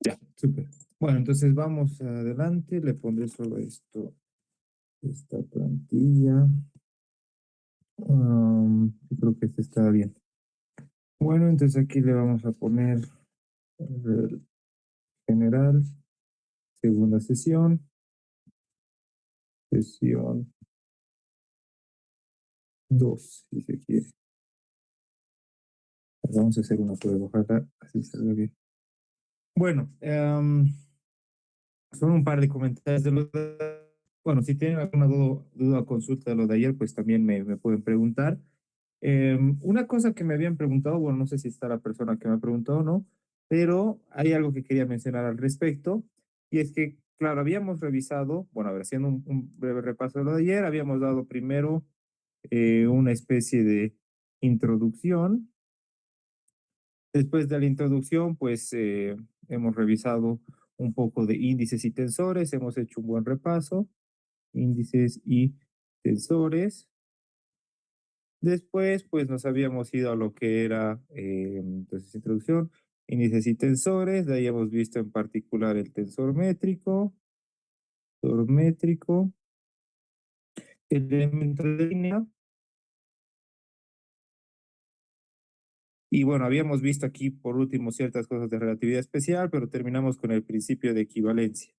Ya, súper. Bueno, entonces vamos adelante. Le pondré solo esto, esta plantilla. Yo creo que este está bien. Bueno, entonces aquí le vamos a poner el general, segunda sesión, sesión 2 si se quiere. Vamos a hacer una prueba, ojalá así salga bien. Bueno, son un par de comentarios de los... Bueno, si tienen alguna duda o consulta de lo de ayer, pues también me pueden preguntar. Una cosa que me habían preguntado, bueno, no sé si está la persona que me ha preguntado o no, pero hay algo que quería mencionar al respecto, y es que, claro, habíamos revisado, bueno, a ver, haciendo un breve repaso de lo de ayer, habíamos dado primero una especie de introducción. Después de la introducción, pues hemos revisado un poco de índices y tensores, hemos hecho un buen repaso, índices y tensores. Después, pues nos habíamos ido a lo que era, entonces, introducción, índices y tensores, de ahí hemos visto en particular el tensor métrico, el elemento de línea, y bueno, habíamos visto aquí por último ciertas cosas de relatividad especial, pero terminamos con el principio de equivalencia.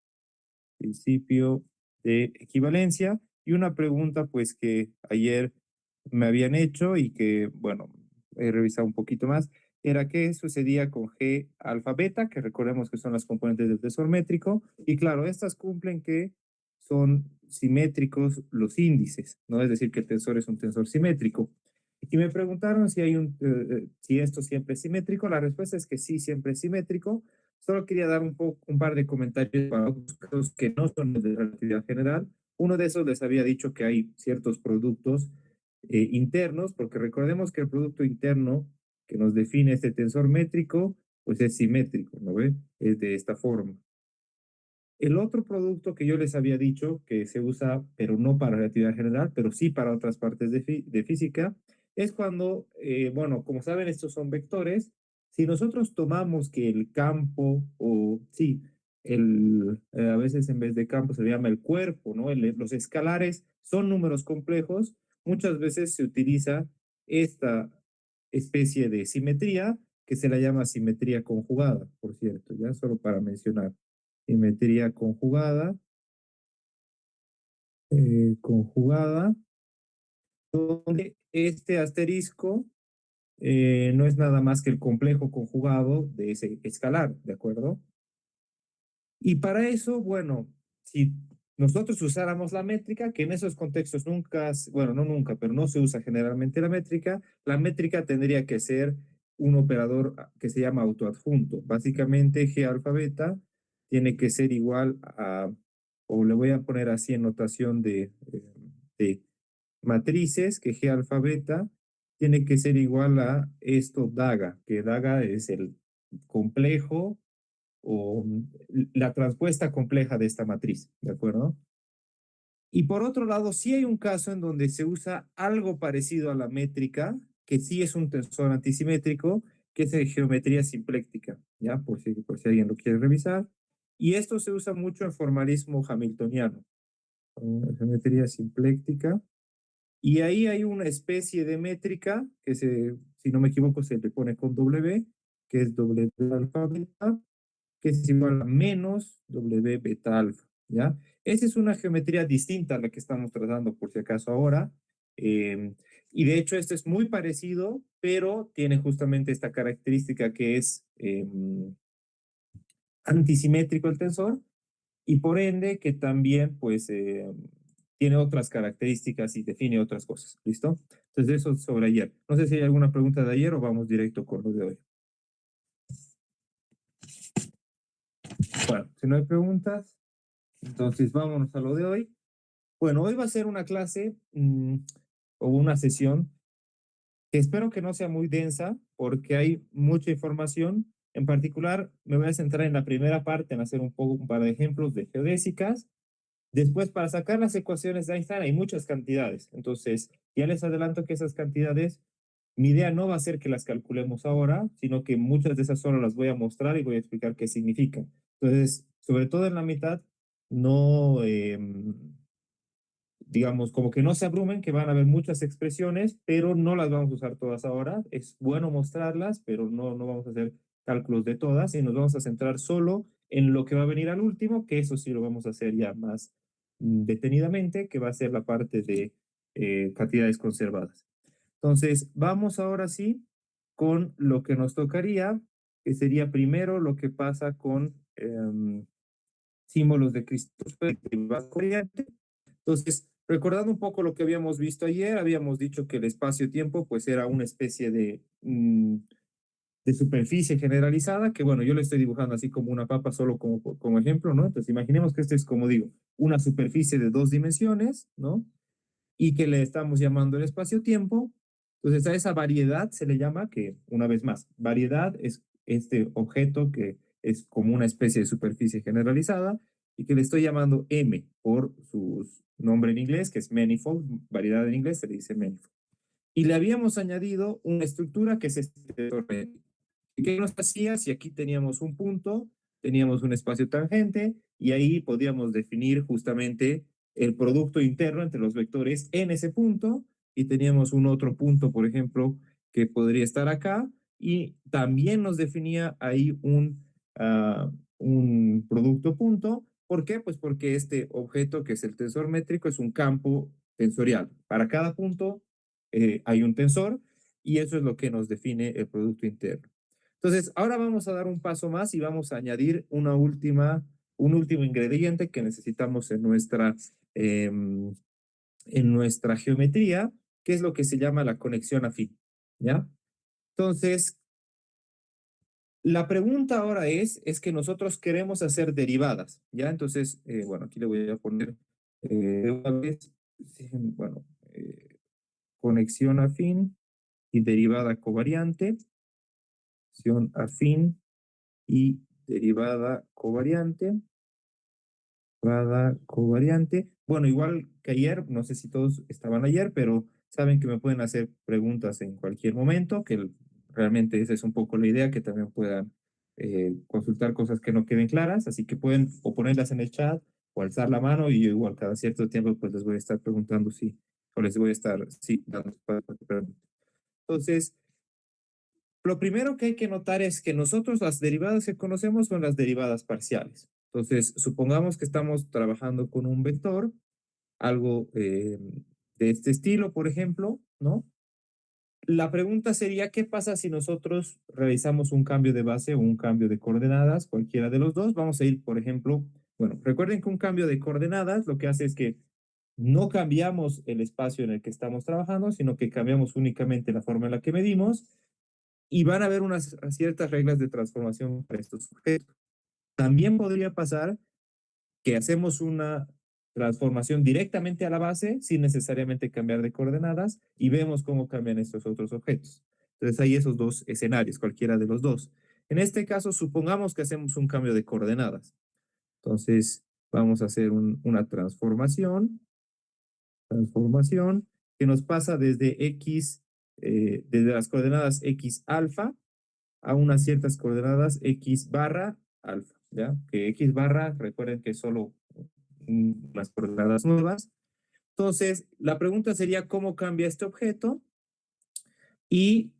Principio de equivalencia, y una pregunta pues que ayer me habían hecho y que, bueno, he revisado un poquito más, era qué sucedía con G alfa beta, que recordemos que son las componentes del tensor métrico, y claro, estas cumplen que son simétricos los índices, ¿no? Es decir, que el tensor es un tensor simétrico. Y me preguntaron si hay si esto siempre es simétrico. La respuesta es que sí, siempre es simétrico. Solo quería dar un par de comentarios para otros casos que no son de relatividad general. Uno de esos les había dicho que hay ciertos productos internos, porque recordemos que el producto interno que nos define este tensor métrico, pues es simétrico, ¿no ve? Es de esta forma. El otro producto que yo les había dicho que se usa, pero no para relatividad general, pero sí para otras partes de física, es cuando, bueno, como saben, estos son vectores. Si nosotros tomamos que el campo, o sí, a veces en vez de campo se le llama el cuerpo, ¿no? Los escalares son números complejos, muchas veces se utiliza esta especie de simetría que se la llama simetría conjugada, por cierto, ya solo para mencionar simetría conjugada, conjugada, donde este asterisco no es nada más que el complejo conjugado de ese escalar, ¿de acuerdo? Y para eso, bueno, si nosotros usáramos la métrica, que en esos contextos nunca, bueno, no nunca, pero no se usa generalmente la métrica tendría que ser un operador que se llama autoadjunto. Básicamente, G alfa beta tiene que ser igual a, o le voy a poner así en notación de matrices, que G alfa beta tiene que ser igual a esto DAGA, que DAGA es el complejo o la transpuesta compleja de esta matriz, ¿de acuerdo? Y por otro lado, sí hay un caso en donde se usa algo parecido a la métrica, que sí es un tensor antisimétrico, que es de geometría simpléctica, ¿ya? Por si alguien lo quiere revisar. Y esto se usa mucho en formalismo hamiltoniano, geometría simpléctica. Y ahí hay una especie de métrica que si no me equivoco, se le pone con W, que es W alfa beta, que es igual a menos W beta alfa, ¿ya? Esa es una geometría distinta a la que estamos tratando por si acaso ahora. Y de hecho, este es muy parecido, pero tiene justamente esta característica que es antisimétrico el tensor y por ende que también pues tiene otras características y define otras cosas, ¿listo? Entonces eso sobre ayer. No sé si hay alguna pregunta de ayer o vamos directo con lo de hoy. Bueno, si no hay preguntas, entonces vámonos a lo de hoy. Bueno, hoy va a ser una clase o una sesión que espero que no sea muy densa porque hay mucha información. En particular, me voy a centrar en la primera parte, en hacer un par de ejemplos de geodésicas. Después, para sacar las ecuaciones de Einstein hay muchas cantidades. Entonces, ya les adelanto que esas cantidades Mi idea no va a ser que las calculemos ahora, sino que muchas de esas solo las voy a mostrar y voy a explicar qué significan. Entonces, sobre todo en la mitad, no, digamos, como que no se abrumen, que van a haber muchas expresiones, pero no las vamos a usar todas ahora. Es bueno mostrarlas, pero no vamos a hacer cálculos de todas y nos vamos a centrar solo en lo que va a venir al último, que eso sí lo vamos a hacer ya más detenidamente, que va a ser la parte de cantidades conservadas. Entonces, vamos ahora sí con lo que nos tocaría, que sería primero lo que pasa con símbolos de Cristo corriente. Entonces, recordando un poco lo que habíamos visto ayer, habíamos dicho que el espacio-tiempo pues era una especie de superficie generalizada, que bueno, yo le estoy dibujando así como una papa solo como ejemplo, ¿no? Entonces, imaginemos que este es, como digo, una superficie de 2 dimensiones, ¿no? Y que le estamos llamando el espacio-tiempo. Entonces, a esa variedad se le llama, que una vez más, variedad es este objeto que es como una especie de superficie generalizada y que le estoy llamando M por su nombre en inglés, que es manifold, variedad en inglés se le dice manifold. Y le habíamos añadido una estructura que es este tensor métrico. ¿Y qué nos hacía? Si aquí teníamos un punto, teníamos un espacio tangente y ahí podíamos definir justamente el producto interno entre los vectores en ese punto y teníamos un otro punto, por ejemplo, que podría estar acá y también nos definía ahí un producto punto. ¿Por qué? Pues porque este objeto que es el tensor métrico es un campo tensorial. Para cada punto hay un tensor y eso es lo que nos define el producto interno. Entonces, ahora vamos a dar un paso más y vamos a añadir un último ingrediente que necesitamos en nuestra geometría, que es lo que se llama la conexión afín, ¿ya? Entonces, la pregunta ahora es que nosotros queremos hacer derivadas, ¿ya? Entonces, bueno, aquí le voy a poner una vez, bueno, conexión afín y derivada covariante, conexión afín y derivada covariante, covariante. Bueno, igual que ayer, no sé si todos estaban ayer, pero saben que me pueden hacer preguntas en cualquier momento, que realmente esa es un poco la idea, que también puedan consultar cosas que no queden claras, así que pueden o ponerlas en el chat o alzar la mano y yo igual cada cierto tiempo pues les voy a estar preguntando si, o les voy a estar, sí, dando para que pregunten. Entonces, lo primero que hay que notar es que nosotros las derivadas que conocemos son las derivadas parciales. Entonces, supongamos que estamos trabajando con un vector, algo de este estilo, por ejemplo, ¿no? La pregunta sería, ¿qué pasa si nosotros realizamos un cambio de base o un cambio de coordenadas, cualquiera de los dos? Vamos a ir, por ejemplo, bueno, recuerden que un cambio de coordenadas lo que hace es que no cambiamos el espacio en el que estamos trabajando, sino que cambiamos únicamente la forma en la que medimos y van a haber unas ciertas reglas de transformación para estos objetos. También podría pasar que hacemos una transformación directamente a la base sin necesariamente cambiar de coordenadas y vemos cómo cambian estos otros objetos. Entonces hay esos dos escenarios, cualquiera de los dos. En este caso, supongamos que hacemos un cambio de coordenadas. Entonces vamos a hacer una transformación que nos pasa desde x, desde las coordenadas x alfa a unas ciertas coordenadas x barra alfa, ¿ya? Que x barra, recuerden que es solo unas coordenadas nuevas. Entonces, la pregunta sería cómo cambia este objeto y,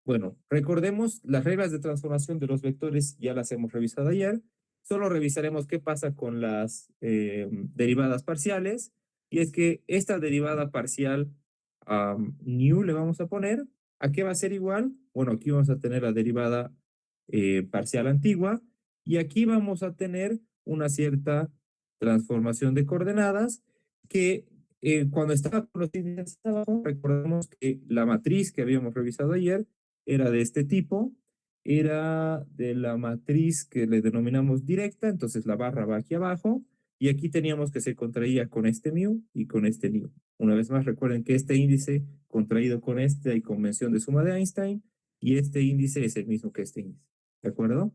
bueno, recordemos las reglas de transformación de los vectores, ya las hemos revisado ayer. Solo revisaremos qué pasa con las derivadas parciales. Y es que esta derivada parcial new le vamos a poner. ¿A qué va a ser igual? Bueno, aquí vamos a tener la derivada parcial antigua y aquí vamos a tener una cierta transformación de coordenadas que cuando estaba con los índices abajo, recordemos que la matriz que habíamos revisado ayer era de este tipo, era de la matriz que le denominamos directa, entonces la barra va aquí abajo, y aquí teníamos que se contraía con este mu y con este nu. Una vez más, recuerden que este índice contraído con este hay convención de suma de Einstein, y este índice es el mismo que este índice, ¿de acuerdo?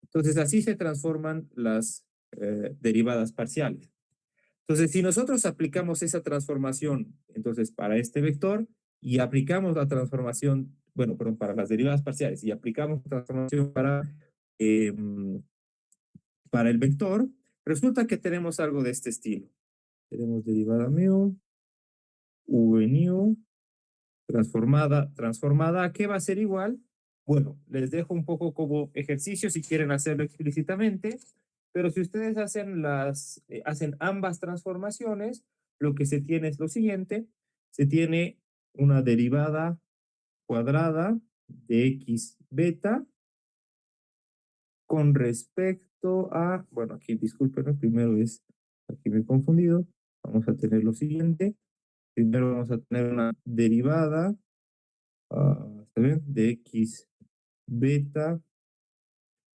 Entonces así se transforman las derivadas parciales. Entonces, si nosotros aplicamos esa transformación, entonces para este vector y aplicamos la transformación, bueno, perdón, para las derivadas parciales, y aplicamos la transformación para el vector, resulta que tenemos algo de este estilo. Tenemos derivada mu, v nu, transformada, ¿a qué va a ser igual? Bueno, les dejo un poco como ejercicio si quieren hacerlo explícitamente, pero si ustedes hacen ambas transformaciones, lo que se tiene es lo siguiente: se tiene una derivada cuadrada de x beta con respecto a, bueno, aquí disculpen, primero aquí me he confundido, vamos a tener lo siguiente: primero vamos a tener una derivada, ¿está bien?, de x beta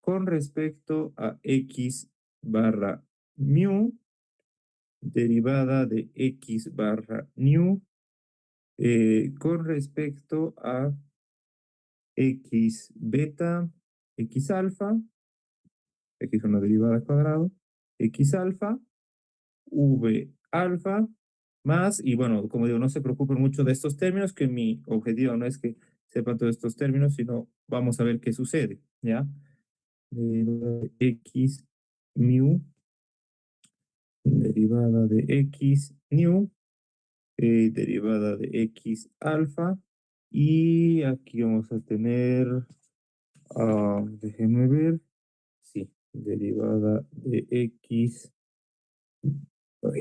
con respecto a x barra mu, derivada de x barra nu, con respecto a x beta, x alfa, aquí es una derivada al cuadrado, x alfa, v alfa, más, y bueno, como digo, no se preocupen mucho de estos términos, que mi objetivo no es que sepan todos estos términos, sino vamos a ver qué sucede, ¿ya? X mu, derivada de x nu, derivada de x alfa, y aquí vamos a tener, déjenme ver, sí, derivada de x, ok,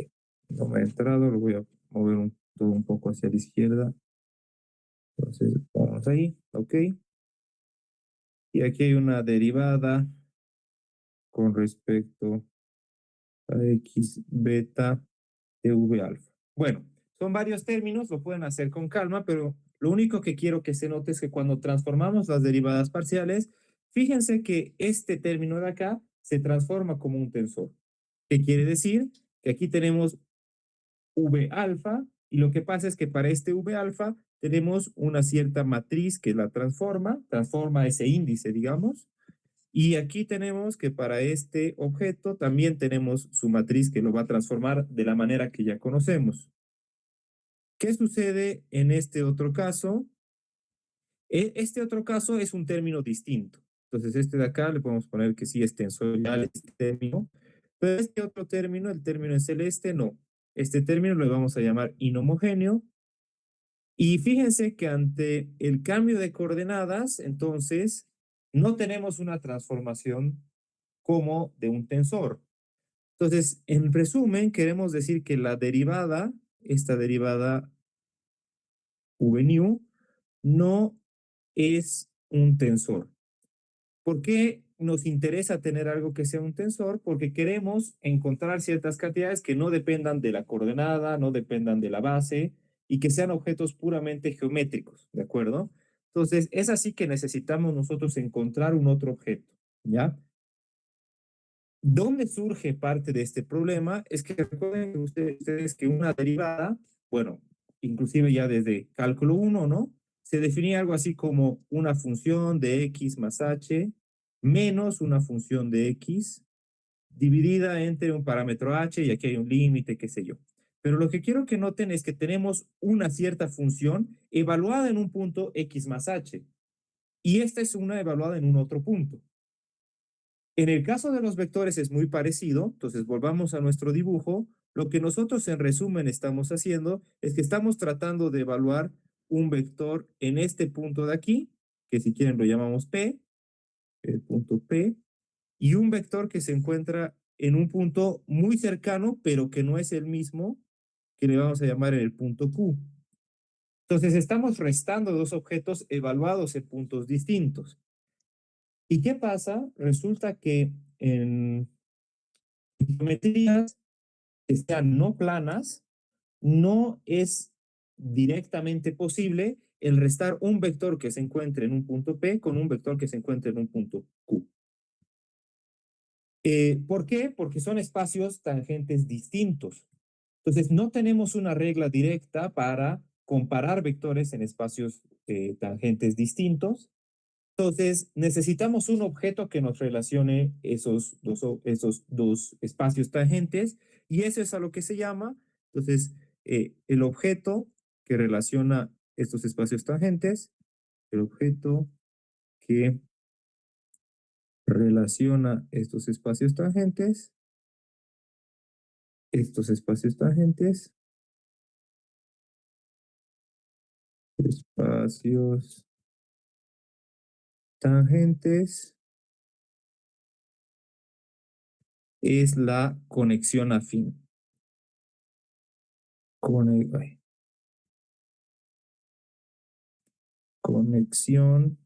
no me ha entrado, lo voy a mover todo un poco hacia la izquierda, entonces vamos ahí, ok, y aquí hay una derivada con respecto a x beta de v alfa. Bueno, son varios términos, lo pueden hacer con calma, pero lo único que quiero que se note es que cuando transformamos las derivadas parciales, fíjense que este término de acá se transforma como un tensor. ¿Qué quiere decir? Que aquí tenemos v alfa, y lo que pasa es que para este v alfa tenemos una cierta matriz que la transforma ese índice, digamos, y aquí tenemos que para este objeto también tenemos su matriz que lo va a transformar de la manera que ya conocemos. ¿Qué sucede en este otro caso? Este otro caso es un término distinto. Entonces, este de acá le podemos poner que sí es tensorial este término, pero este otro término, el término en celeste, no. Este término lo vamos a llamar inhomogéneo. Y fíjense que ante el cambio de coordenadas, entonces, no tenemos una transformación como de un tensor. Entonces, en resumen, queremos decir que la derivada, esta derivada v nu, no es un tensor. ¿Por qué nos interesa tener algo que sea un tensor? Porque queremos encontrar ciertas cantidades que no dependan de la coordenada, no dependan de la base, y que sean objetos puramente geométricos, ¿de acuerdo? Entonces, es así que necesitamos nosotros encontrar un otro objeto, ¿ya? ¿Dónde surge parte de este problema? Es que recuerden ustedes que una derivada, bueno, inclusive ya desde cálculo 1, ¿no? Se definía algo así como una función de x más h menos una función de x dividida entre un parámetro h, y aquí hay un límite, qué sé yo. Pero lo que quiero que noten es que tenemos una cierta función evaluada en un punto x más h, y esta es una evaluada en un otro punto. En el caso de los vectores es muy parecido, entonces volvamos a nuestro dibujo. Lo que nosotros en resumen estamos haciendo es que estamos tratando de evaluar un vector en este punto de aquí, que si quieren lo llamamos P, el punto P, y un vector que se encuentra en un punto muy cercano, pero que no es el mismo, que le vamos a llamar el punto Q. Entonces estamos restando dos objetos evaluados en puntos distintos. ¿Y qué pasa? Resulta que en geometrías que sean no planas, no es directamente posible el restar un vector que se encuentre en un punto P con un vector que se encuentre en un punto Q. ¿Por qué? Porque son espacios tangentes distintos. Entonces, no tenemos una regla directa para comparar vectores en espacios tangentes distintos. Entonces, necesitamos un objeto que nos relacione esos dos espacios tangentes, y eso es a lo que se llama, entonces, el objeto que relaciona estos espacios tangentes, el objeto que relaciona estos espacios tangentes, espacios tangentes, es la conexión afín. Conexión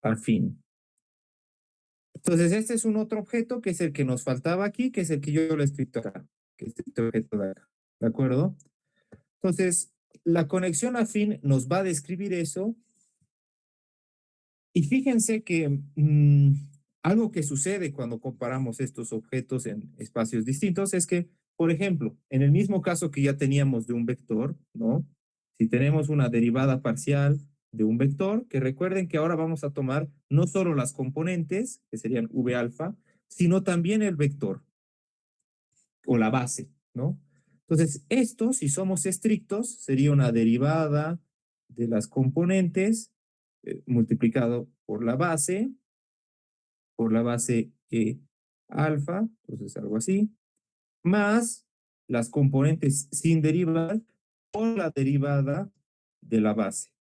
afín. Entonces, este es un otro objeto que es el que nos faltaba aquí, que es el que yo lo he escrito acá, que es este objeto de acá. ¿De acuerdo? Entonces, la conexión afín nos va a describir eso. Y fíjense que algo que sucede cuando comparamos estos objetos en espacios distintos es que, por ejemplo, en el mismo caso que ya teníamos de un vector, ¿no? Si tenemos una derivada parcial de un vector, que recuerden que ahora vamos a tomar no solo las componentes, que serían v alfa, sino también el vector o la base, ¿no? Entonces, esto, si somos estrictos, sería una derivada de las componentes multiplicado por la base alfa, entonces algo así, más las componentes sin derivar por la derivada de la base.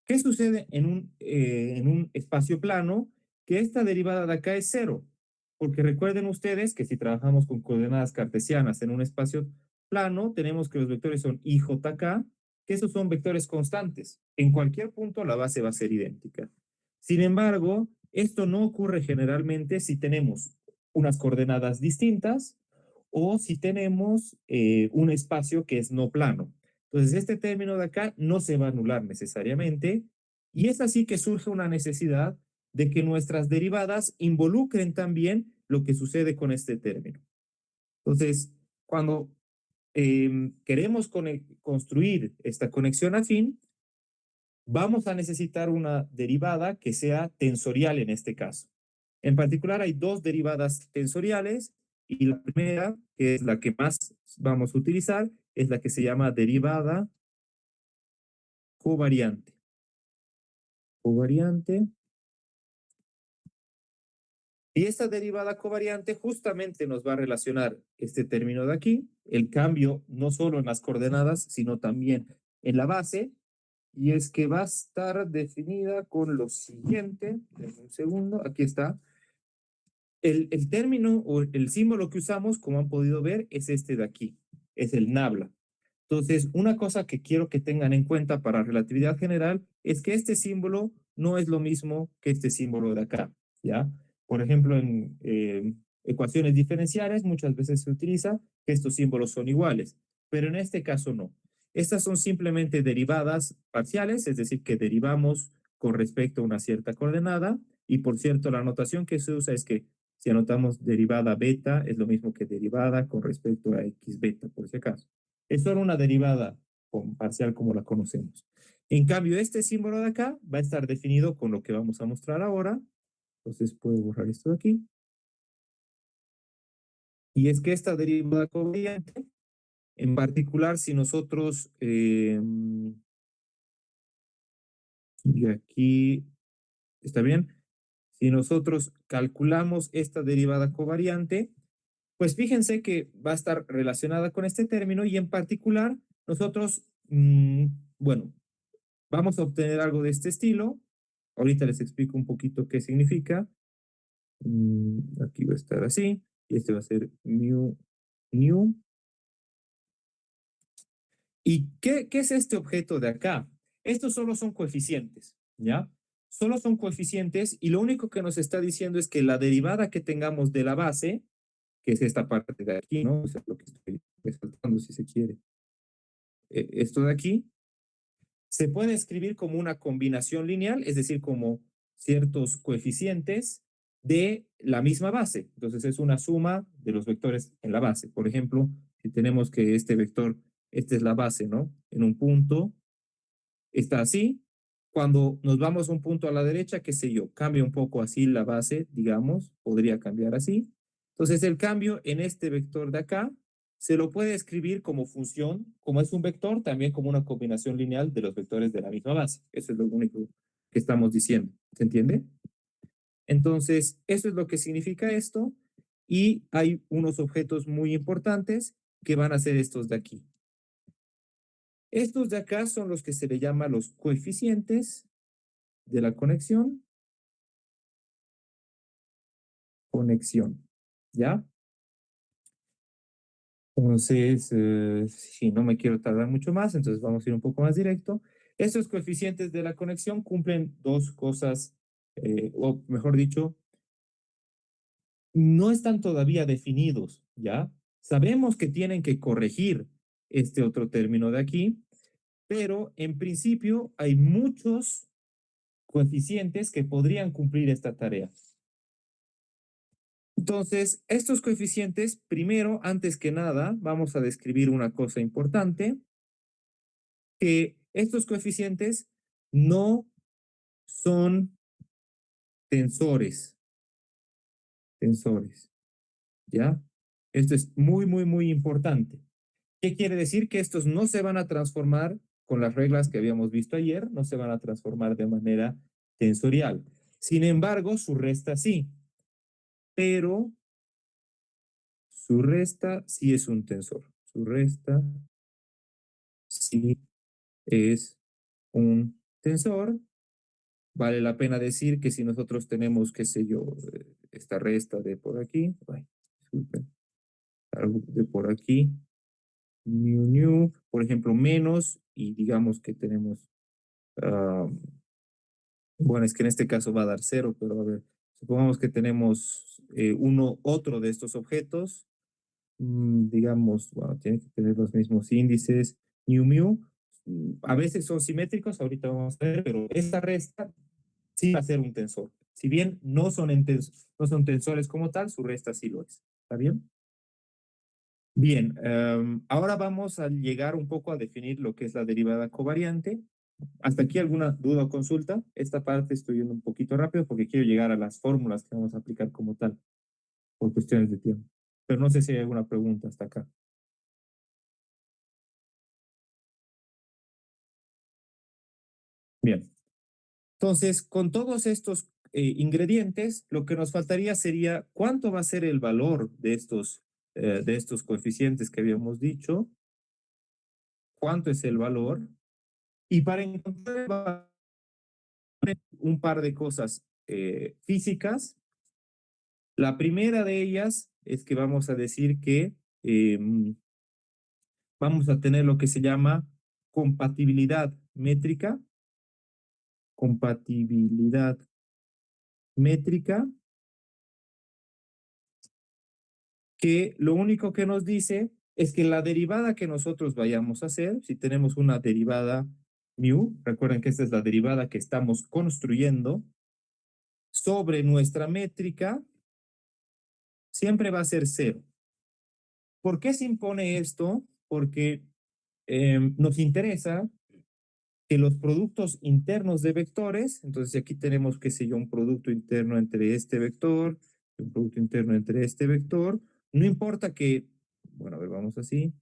¿Qué sucede en un espacio plano? Que esta derivada de acá es cero, porque recuerden ustedes que si trabajamos con coordenadas cartesianas en un espacio plano, tenemos que los vectores son IJK, que esos son vectores constantes. En cualquier punto la base va a ser idéntica. Sin embargo, esto no ocurre generalmente si tenemos unas coordenadas distintas o si tenemos un espacio que es no plano. Entonces, este término de acá no se va a anular necesariamente y es así que surge una necesidad de que nuestras derivadas involucren también lo que sucede con este término. Entonces, cuando queremos construir esta conexión afín, vamos a necesitar una derivada que sea tensorial en este caso. En particular, hay dos derivadas tensoriales y la primera, que es la que más vamos a utilizar, es la que se llama derivada covariante. Y esta derivada covariante justamente nos va a relacionar este término de aquí, el cambio no solo en las coordenadas, sino también en la base, y es que va a estar definida con lo siguiente, un segundo, aquí está. El término o el símbolo que usamos, como han podido ver, es este de aquí, es el nabla. Entonces, una cosa que quiero que tengan en cuenta para relatividad general es que este símbolo no es lo mismo que este símbolo de acá, ¿ya? Por ejemplo, en ecuaciones diferenciales muchas veces se utiliza que estos símbolos son iguales, pero en este caso no. Estas son simplemente derivadas parciales, es decir, que derivamos con respecto a una cierta coordenada, y por cierto, la notación que se usa es que si anotamos derivada beta, es lo mismo que derivada con respecto a x beta, por si acaso. Es solo una derivada con parcial como la conocemos. En cambio, este símbolo de acá va a estar definido con lo que vamos a mostrar ahora. Entonces puedo borrar esto de aquí. Y es que esta derivada covariante, en particular, si nosotros, y aquí, ¿está bien? Si nosotros calculamos esta derivada covariante, pues fíjense que va a estar relacionada con este término y en particular nosotros, bueno, vamos a obtener algo de este estilo. Ahorita les explico un poquito qué significa. Aquí va a estar así y este va a ser mu. ¿Y qué es este objeto de acá? Estos solo son coeficientes, ¿ya? Solo son coeficientes y lo único que nos está diciendo es que la derivada que tengamos de la base, que es esta parte de aquí, ¿no? O sea, lo que estoy resaltando si se quiere. Esto de aquí se puede escribir como una combinación lineal, es decir, como ciertos coeficientes de la misma base. Entonces es una suma de los vectores en la base. Por ejemplo, si tenemos que este vector, esta es la base, ¿no? En un punto está así. Cuando nos vamos a un punto a la derecha, qué sé yo, cambia un poco así la base, digamos, podría cambiar así. Entonces el cambio en este vector de acá se lo puede escribir como función, como es un vector, también como una combinación lineal de los vectores de la misma base. Eso es lo único que estamos diciendo. ¿Se entiende? Entonces, eso es lo que significa esto. Y hay unos objetos muy importantes que van a ser estos de aquí. Estos de acá son los que se le llama los coeficientes de la conexión. Conexión. ¿Ya? Entonces, si no me quiero tardar mucho más, entonces vamos a ir un poco más directo. Estos coeficientes de la conexión cumplen dos cosas, o mejor dicho, no están todavía definidos, ¿ya? Sabemos que tienen que corregir este otro término de aquí, pero en principio hay muchos coeficientes que podrían cumplir esta tarea. Entonces, estos coeficientes, primero, antes que nada, vamos a describir una cosa importante, que estos coeficientes no son tensores, ¿ya? Esto es muy, muy, muy importante. ¿Qué quiere decir? Que estos no se van a transformar con las reglas que habíamos visto ayer, no se van a transformar de manera tensorial. Sin embargo, su resta sí, pero su resta sí es un tensor. Su resta sí es un tensor. Vale la pena decir que si nosotros tenemos, qué sé yo, esta resta de por aquí, ay, disculpen, algo de por aquí, por ejemplo, menos, y digamos que tenemos, ah, bueno, es que en este caso va a dar cero, pero a ver, supongamos que tenemos otro de estos objetos, digamos, bueno, tiene que tener los mismos índices, a veces son simétricos, ahorita vamos a ver, pero esta resta sí va a ser un tensor. Si bien no son tensores como tal, su resta sí lo es. ¿Está bien? Bien, ahora vamos a llegar un poco a definir lo que es la derivada covariante. ¿Hasta aquí alguna duda o consulta? Esta parte estoy yendo un poquito rápido porque quiero llegar a las fórmulas que vamos a aplicar como tal, por cuestiones de tiempo. Pero no sé si hay alguna pregunta hasta acá. Bien. Entonces, con todos estos ingredientes, lo que nos faltaría sería cuánto va a ser el valor de estos coeficientes que habíamos dicho, cuánto es el valor, y para encontrar el valor, un par de cosas físicas. La primera de ellas es que vamos a decir que eh, vamos a tener lo que se llama compatibilidad métrica, compatibilidad métrica, que lo único que nos dice es que la derivada que nosotros vayamos a hacer, si tenemos una derivada mu, recuerden que esta es la derivada que estamos construyendo, sobre nuestra métrica, siempre va a ser cero. ¿Por qué se impone esto? Porque nos interesa que los productos internos de vectores, entonces aquí tenemos, qué sé yo, un producto interno entre este vector, un producto interno entre este vector, no importa que, bueno, a ver, vamos así,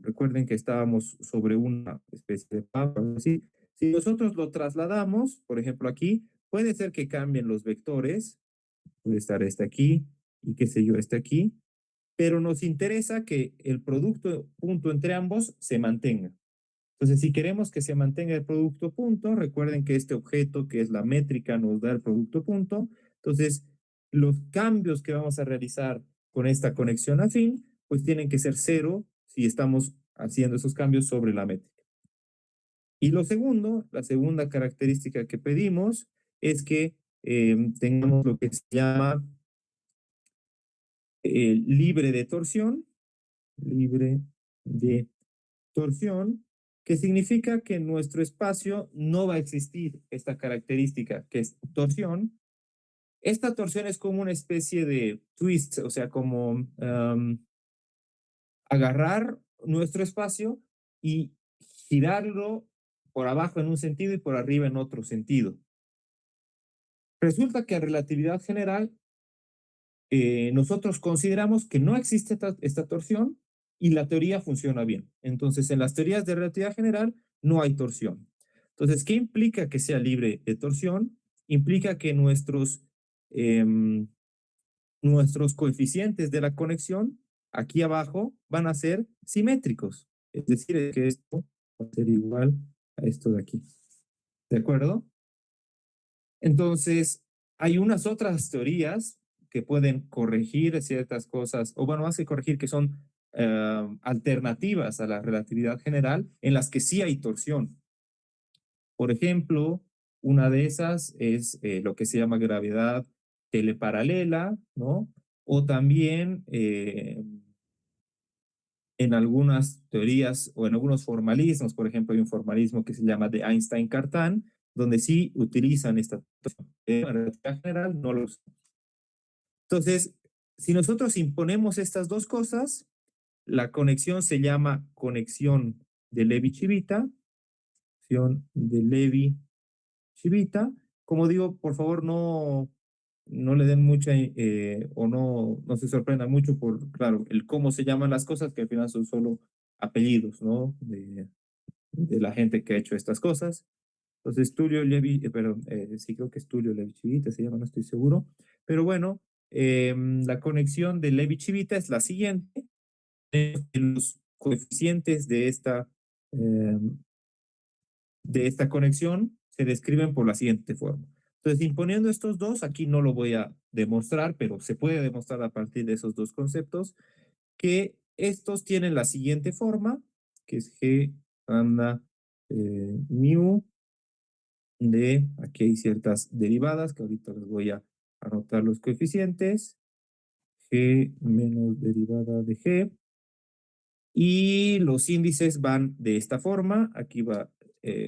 recuerden que estábamos sobre una especie de mapa, así. Si nosotros lo trasladamos, por ejemplo aquí, puede ser que cambien los vectores, puede estar este aquí y qué sé yo, este aquí, pero nos interesa que el producto punto entre ambos se mantenga. Entonces, si queremos que se mantenga el producto punto, recuerden que este objeto que es la métrica nos da el producto punto. Entonces, los cambios que vamos a realizar con esta conexión afín, pues tienen que ser cero si estamos haciendo esos cambios sobre la métrica. Y lo segundo, la segunda característica que pedimos es que tengamos lo que se llama libre de torsión, libre de torsión, que significa que en nuestro espacio no va a existir esta característica que es torsión. Esta torsión es como una especie de twist, o sea, como agarrar nuestro espacio y girarlo por abajo en un sentido y por arriba en otro sentido. Resulta que en relatividad general nosotros consideramos que no existe esta torsión y la teoría funciona bien. Entonces, en las teorías de relatividad general no hay torsión. Entonces, ¿qué implica que sea libre de torsión? Implica que nuestros coeficientes de la conexión aquí abajo van a ser simétricos. Es decir, que esto va a ser igual a esto de aquí. ¿De acuerdo? Entonces, hay unas otras teorías que pueden corregir ciertas cosas, o bueno, más que corregir, que son alternativas a la relatividad general, en las que sí hay torsión. Por ejemplo, una de esas es lo que se llama gravedad teleparalela, ¿no? O también en algunas teorías o en algunos formalismos, por ejemplo, hay un formalismo que se llama de Einstein-Cartan, donde sí utilizan esta relatividad general, no lo usan. Entonces, si nosotros imponemos estas dos cosas, la conexión se llama conexión de Levi-Civita, conexión de Levi-Civita. Como digo, por favor, no le den mucha o no se sorprendan mucho por, claro, el cómo se llaman las cosas, que al final son solo apellidos, ¿no? De la gente que ha hecho estas cosas. Entonces, Tullio Levi, perdón, sí creo que es Tullio Levi-Civita, se llama, no estoy seguro. Pero bueno, la conexión de Levi-Civita es la siguiente. Los coeficientes eh, de esta conexión se describen por la siguiente forma. Entonces, imponiendo estos dos, aquí no lo voy a demostrar, pero se puede demostrar a partir de esos dos conceptos, que estos tienen la siguiente forma, que es G lambda mu de, aquí hay ciertas derivadas, que ahorita les voy a anotar los coeficientes, G menos derivada de G, y los índices van de esta forma, aquí va,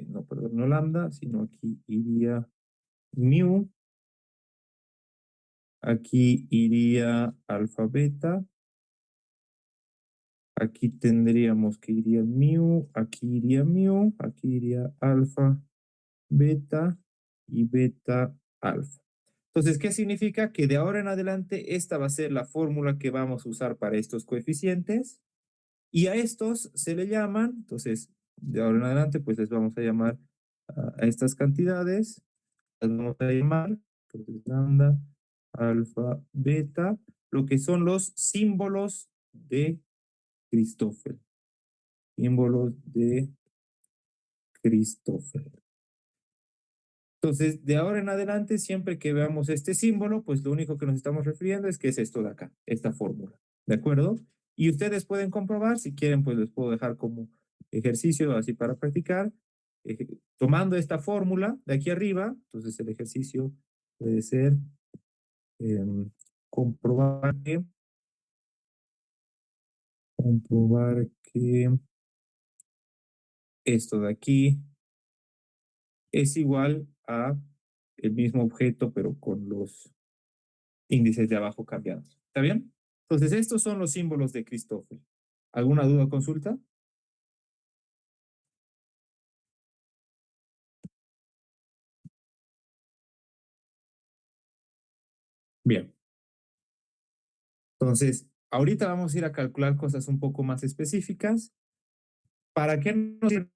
no, perdón, no lambda, sino aquí iría mu, aquí iría alfa beta, aquí tendríamos que iría mu, aquí iría alfa beta y beta alfa. Entonces, ¿qué significa? Que de ahora en adelante esta va a ser la fórmula que vamos a usar para estos coeficientes y a estos se le llaman, entonces, de ahora en adelante, pues les vamos a llamar a estas cantidades, las vamos a llamar, entonces, lambda, alfa, beta, lo que son los símbolos de Christoffel. Símbolos de Christoffel. Entonces, de ahora en adelante, siempre que veamos este símbolo, pues lo único que nos estamos refiriendo es que es esto de acá, esta fórmula. ¿De acuerdo? Y ustedes pueden comprobar, si quieren, pues les puedo dejar como ejercicio así para practicar, tomando esta fórmula de aquí arriba. Entonces, el ejercicio puede ser eh, comprobar que, comprobar que esto de aquí es igual a el mismo objeto, pero con los índices de abajo cambiados. ¿Está bien? Entonces, estos son los símbolos de Christoffel. ¿Alguna duda o consulta? Bien. Entonces, ahorita vamos a ir a calcular cosas un poco más específicas. ¿Para qué nos sirve?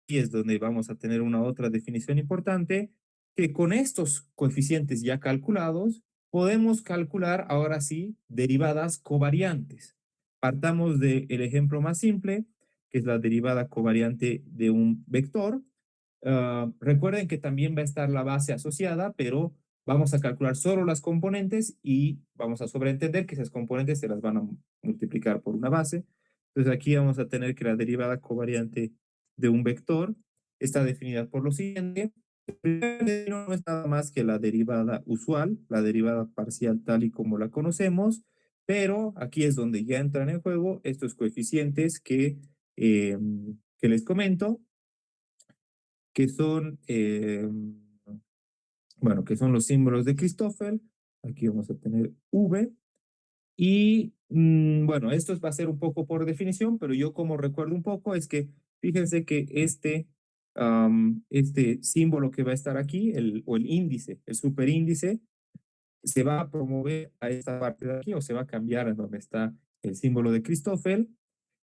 Y es donde vamos a tener una otra definición importante, que con estos coeficientes ya calculados, podemos calcular ahora sí derivadas covariantes. Partamos del ejemplo más simple, que es la derivada covariante de un vector. Recuerden que también va a estar la base asociada, pero vamos a calcular solo las componentes y vamos a sobreentender que esas componentes se las van a multiplicar por una base. Entonces aquí vamos a tener que la derivada covariante de un vector está definida por lo siguiente. No es nada más que la derivada usual, la derivada parcial tal y como la conocemos, pero aquí es donde ya entran en juego estos coeficientes que les comento, que son, bueno, que son los símbolos de Christoffel. Aquí vamos a tener V. Y bueno, esto va a ser un poco por definición, pero yo como recuerdo un poco es que fíjense que este símbolo que va a estar aquí, o el índice, el superíndice, se va a promover a esta parte de aquí o se va a cambiar en donde está el símbolo de Christoffel,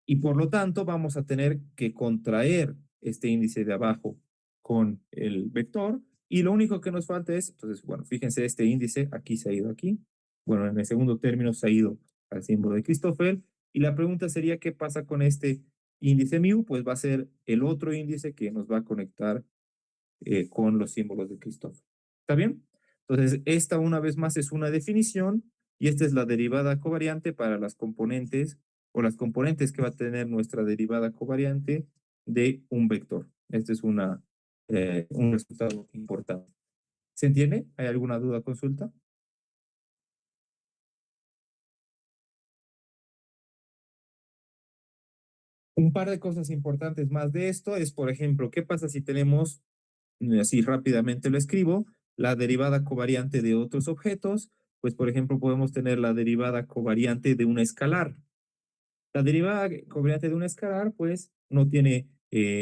y por lo tanto vamos a tener que contraer este índice de abajo con el vector, y lo único que nos falta es, entonces, bueno, fíjense, este índice aquí se ha ido aquí, bueno, en el segundo término se ha ido al símbolo de Christoffel, y la pregunta sería, ¿qué pasa con este índice mu? Pues va a ser el otro índice que nos va a conectar con los símbolos de Christoffel. ¿Está bien? Entonces, esta una vez más es una definición y esta es la derivada covariante para las componentes o las componentes que va a tener nuestra derivada covariante de un vector. Este es un resultado importante. ¿Se entiende? ¿Hay alguna duda o consulta? Un par de cosas importantes más de esto es, por ejemplo, ¿qué pasa si tenemos, así rápidamente lo escribo, la derivada covariante de otros objetos? Pues, por ejemplo, podemos tener la derivada covariante de un escalar. La derivada covariante de un escalar, pues, no tiene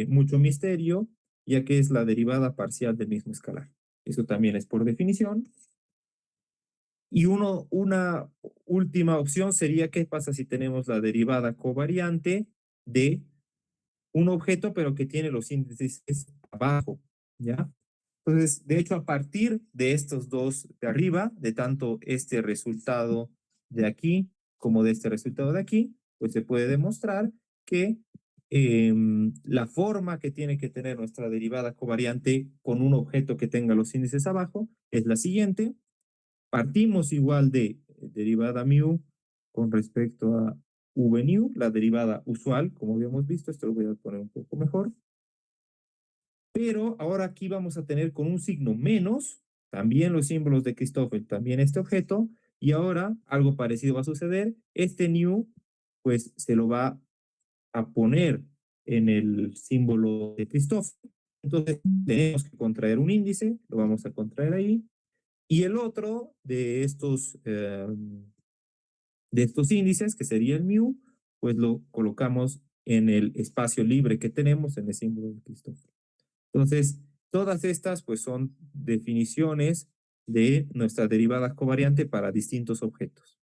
mucho misterio, ya que es la derivada parcial del mismo escalar. Eso también es por definición. Y una última opción sería, ¿qué pasa si tenemos la derivada covariante de un objeto, pero que tiene los índices abajo? ¿Ya? Entonces, de hecho, a partir de estos dos de arriba, de tanto este resultado de aquí como de este resultado de aquí, pues se puede demostrar que la forma que tiene que tener nuestra derivada covariante con un objeto que tenga los índices abajo es la siguiente. Partimos igual de derivada mu con respecto a v nu, la derivada usual, como habíamos visto, esto lo voy a poner un poco mejor. Pero ahora aquí vamos a tener con un signo menos, también los símbolos de Christoffel, también este objeto, y ahora algo parecido va a suceder. Este new, pues se lo va a poner en el símbolo de Christoffel. Entonces tenemos que contraer un índice, lo vamos a contraer ahí, y el otro de estos índices, que sería el mu, pues lo colocamos en el espacio libre que tenemos en el símbolo de Christoffel. Entonces, todas estas pues son definiciones de nuestra derivada covariante para distintos objetos.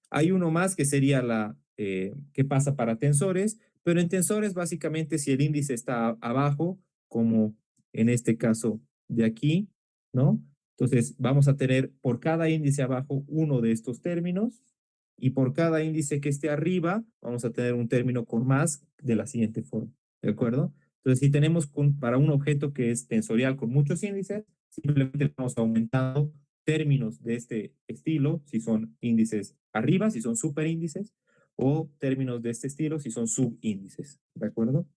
Hay uno más que sería que pasa para tensores, pero en tensores básicamente si el índice está abajo, como en este caso de aquí, ¿no? Entonces vamos a tener por cada índice abajo uno de estos términos y por cada índice que esté arriba vamos a tener un término con más de la siguiente forma, ¿de acuerdo? Entonces si tenemos para un objeto que es tensorial con muchos índices, simplemente vamos aumentando términos de este estilo, si son índices arriba, si son superíndices, o términos de este estilo, si son subíndices, ¿de acuerdo?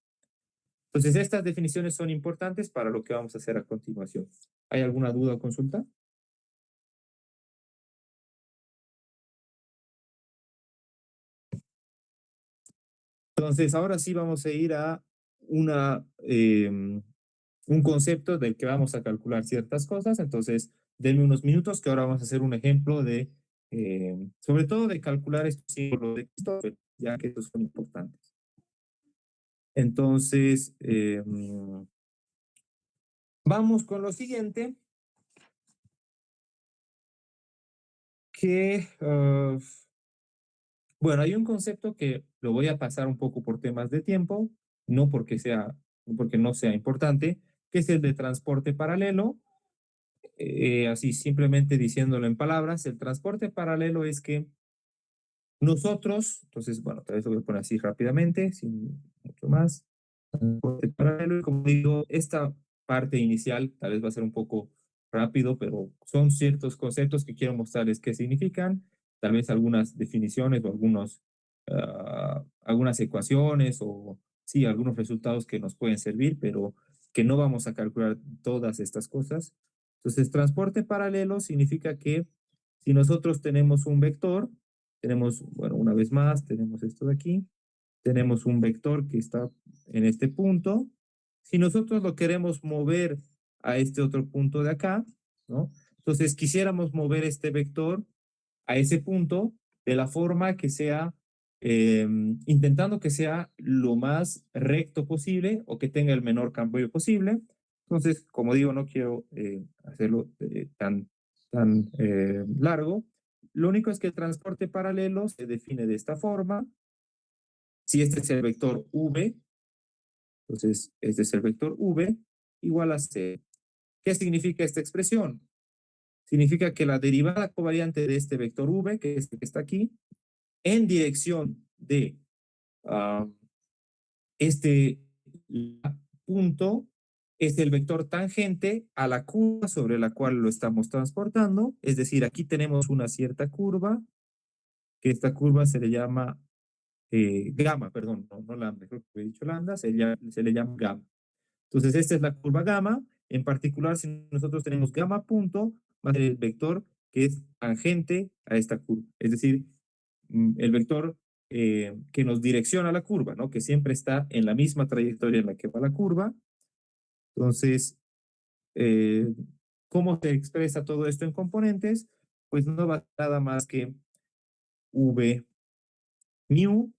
Entonces, estas definiciones son importantes para lo que vamos a hacer a continuación. ¿Hay alguna duda o consulta? Entonces, ahora sí vamos a ir a un concepto del que vamos a calcular ciertas cosas. Entonces, denme unos minutos que ahora vamos a hacer un ejemplo sobre todo de calcular estos símbolos de Christoffel, ya que estos son importantes. Entonces, vamos con lo siguiente, bueno, hay un concepto que lo voy a pasar un poco por temas de tiempo, porque no sea importante, que es el de transporte paralelo. Así simplemente diciéndolo en palabras, el transporte paralelo es que nosotros, entonces, bueno, tal vez lo voy a poner así rápidamente, sin mucho más. Transporte paralelo, y como digo, esta parte inicial tal vez va a ser un poco rápido, pero son ciertos conceptos que quiero mostrarles qué significan, tal vez algunas definiciones o algunas ecuaciones o sí, algunos resultados que nos pueden servir, pero que no vamos a calcular todas estas cosas. Entonces, transporte paralelo significa que si nosotros tenemos un vector, tenemos, bueno, una vez más, tenemos esto de aquí, tenemos un vector que está en este punto. Si nosotros lo queremos mover a este otro punto de acá, ¿no? Entonces quisiéramos mover este vector a ese punto de la forma que sea, intentando que sea lo más recto posible o que tenga el menor cambio posible. Entonces, como digo, no quiero hacerlo tan largo. Lo único es que el transporte paralelo se define de esta forma. Si este es el vector v, entonces este es el vector v igual a c. ¿Qué significa esta expresión? Significa que la derivada covariante de este vector v, que es el que está aquí, en dirección de este punto, es el vector tangente a la curva sobre la cual lo estamos transportando. Es decir, aquí tenemos una cierta curva, que esta curva se le llama gamma, perdón, no lambda, creo que he dicho lambda, se le llama gamma. Entonces, esta es la curva gamma. En particular, si nosotros tenemos gamma punto, va a ser el vector que es tangente a esta curva. Es decir, el vector que nos direcciona la curva, ¿no? Que siempre está en la misma trayectoria en la que va la curva. Entonces, eh, ¿cómo se expresa todo esto en componentes? Pues no va nada más que v mu,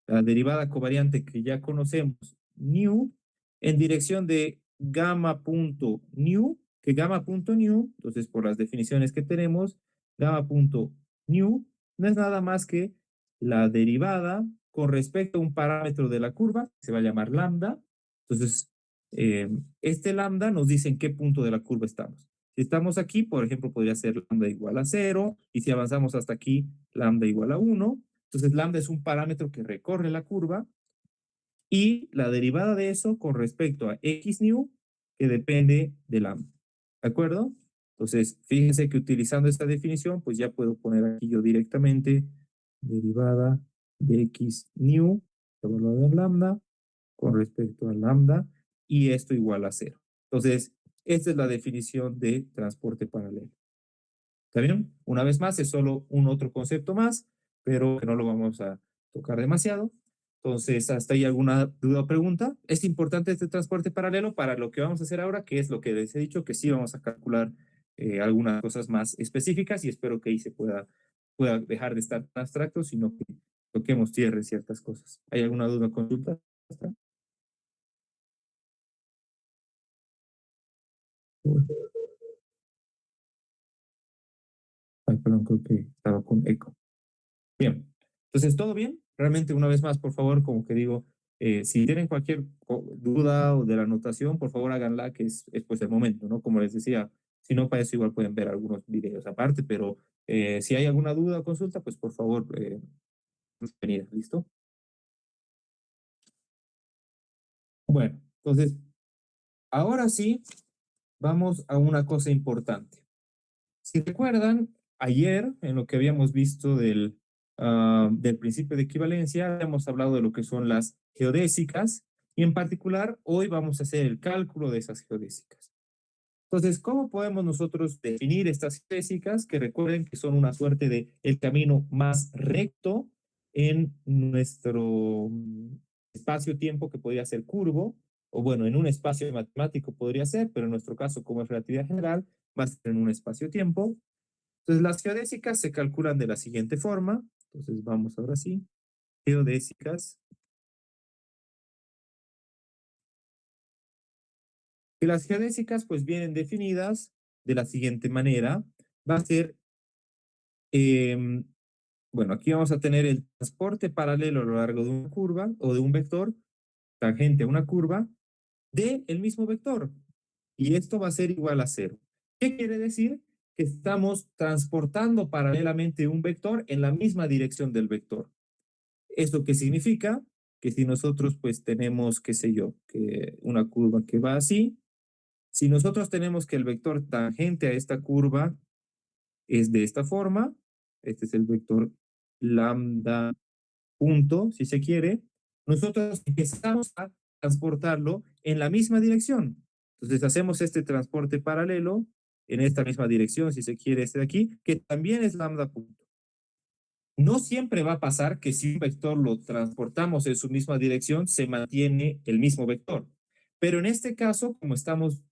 la derivada covariante que ya conocemos, nu, en dirección de gamma punto nu, que gamma punto nu, entonces por las definiciones que tenemos, gamma punto nu no es nada más que la derivada con respecto a un parámetro de la curva, que se va a llamar lambda. Entonces, este lambda nos dice en qué punto de la curva estamos. Si estamos aquí, por ejemplo, podría ser lambda igual a 0, y si avanzamos hasta aquí, lambda igual a 1. Entonces, lambda es un parámetro que recorre la curva y la derivada de eso con respecto a x nu, que depende de lambda. ¿De acuerdo? Entonces, fíjense que utilizando esta definición, pues ya puedo poner aquí yo directamente derivada de x nu, evaluada en lambda, con respecto a lambda, y esto igual a 0. Entonces, esta es la definición de transporte paralelo. ¿Está bien? Una vez más, es solo un otro concepto más, pero que no lo vamos a tocar demasiado. Entonces, ¿hasta ahí alguna duda o pregunta? Es importante este transporte paralelo para lo que vamos a hacer ahora, que es lo que les he dicho, que sí vamos a calcular algunas cosas más específicas y espero que ahí se pueda dejar de estar tan abstracto, sino que toquemos tierra en ciertas cosas. ¿Hay alguna duda o consulta? Ay, perdón, creo que estaba con eco. Bien, entonces, ¿todo bien? Realmente, una vez más, por favor, como que digo, si tienen cualquier duda o de la anotación, por favor háganla, que es pues el momento, ¿no? Como les decía, si no, para eso igual pueden ver algunos videos aparte, pero si hay alguna duda o consulta, pues por favor, bienvenida, ¿listo? Bueno, entonces, ahora sí, vamos a una cosa importante. Si recuerdan, ayer, en lo que habíamos visto del principio de equivalencia, habíamos hablado de lo que son las geodésicas, y en particular, hoy vamos a hacer el cálculo de esas geodésicas. Entonces, ¿cómo podemos nosotros definir estas geodésicas? Que recuerden que son una suerte de el camino más recto en nuestro espacio-tiempo, que podría ser curvo, o bueno, en un espacio matemático podría ser, pero en nuestro caso, como es relatividad general, va a ser en un espacio-tiempo. Entonces, las geodésicas se calculan de la siguiente forma. Entonces, vamos ahora sí. Geodésicas. Que las geodésicas, pues, vienen definidas de la siguiente manera. Va a ser, eh, bueno, aquí vamos a tener el transporte paralelo a lo largo de una curva o de un vector tangente a una curva de el mismo vector. Y esto va a ser igual a 0. ¿Qué quiere decir? Que estamos transportando paralelamente un vector en la misma dirección del vector. ¿Esto qué significa? Que si nosotros pues tenemos, qué sé yo, que una curva que va así, si nosotros tenemos que el vector tangente a esta curva es de esta forma, este es el vector lambda punto, si se quiere, nosotros empezamos a transportarlo en la misma dirección. Entonces hacemos este transporte paralelo en esta misma dirección, si se quiere, este de aquí, que también es lambda punto. No siempre va a pasar que si un vector lo transportamos en su misma dirección, se mantiene el mismo vector. Pero en este caso, como estamos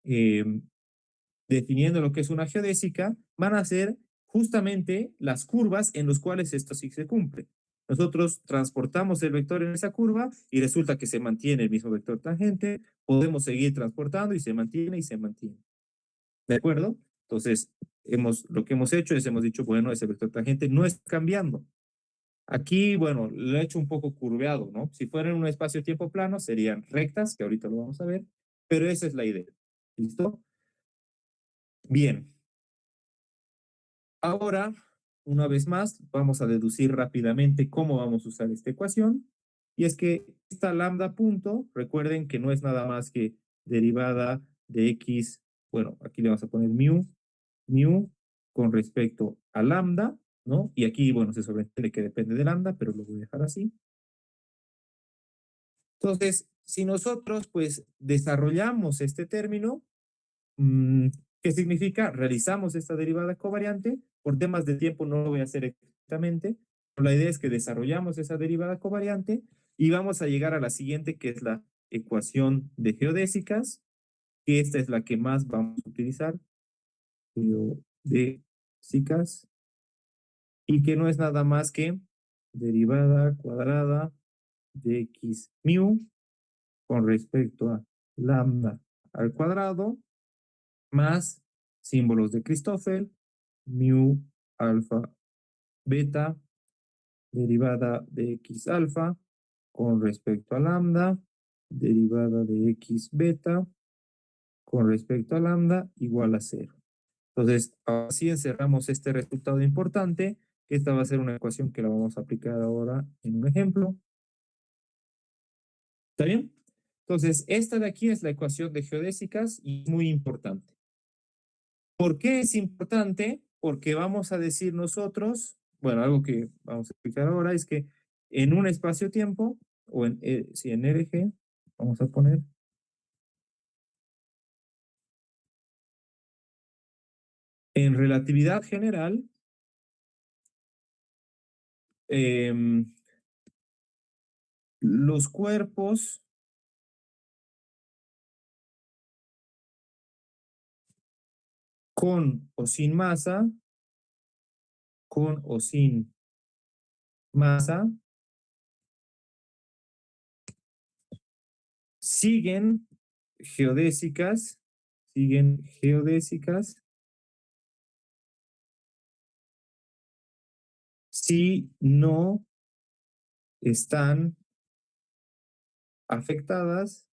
eh, definiendo lo que es una geodésica, van a ser justamente las curvas en las cuales esto sí se cumple. Nosotros transportamos el vector en esa curva y resulta que se mantiene el mismo vector tangente, podemos seguir transportando y se mantiene y se mantiene. ¿De acuerdo? Entonces, lo que hemos hecho es, hemos dicho, bueno, ese vector tangente no está cambiando. Aquí, bueno, lo he hecho un poco curveado, ¿no? Si fuera en un espacio-tiempo plano, serían rectas, que ahorita lo vamos a ver, pero esa es la idea. ¿Listo? Bien. Ahora, una vez más, vamos a deducir rápidamente cómo vamos a usar esta ecuación. Y es que esta lambda punto, recuerden que no es nada más que derivada de x, bueno, aquí le vamos a poner mu con respecto a lambda, ¿no? Y aquí, bueno, se sobreentiende que depende de lambda, pero lo voy a dejar así. Entonces, si nosotros, pues, desarrollamos este término, ¿qué significa? Realizamos esta derivada covariante. Por temas de tiempo no lo voy a hacer exactamente, pero la idea es que desarrollamos esa derivada covariante y vamos a llegar a la siguiente, que es la ecuación de geodésicas, que esta es la que más vamos a utilizar, geodésicas, y que no es nada más que derivada cuadrada de x mu con respecto a lambda al cuadrado más símbolos de Christoffel, mu alfa beta, derivada de x alfa con respecto a lambda, derivada de x beta con respecto a lambda igual a 0. Entonces, así encerramos este resultado importante, que esta va a ser una ecuación que la vamos a aplicar ahora en un ejemplo. ¿Está bien? Entonces, esta de aquí es la ecuación de geodésicas y es muy importante. ¿Por qué es importante? Porque vamos a decir nosotros, bueno, algo que vamos a explicar ahora es que en un espacio-tiempo, o en, si en RG, vamos a poner, en relatividad general, los cuerpos con o sin masa, con o sin masa, siguen geodésicas, si no están afectadas,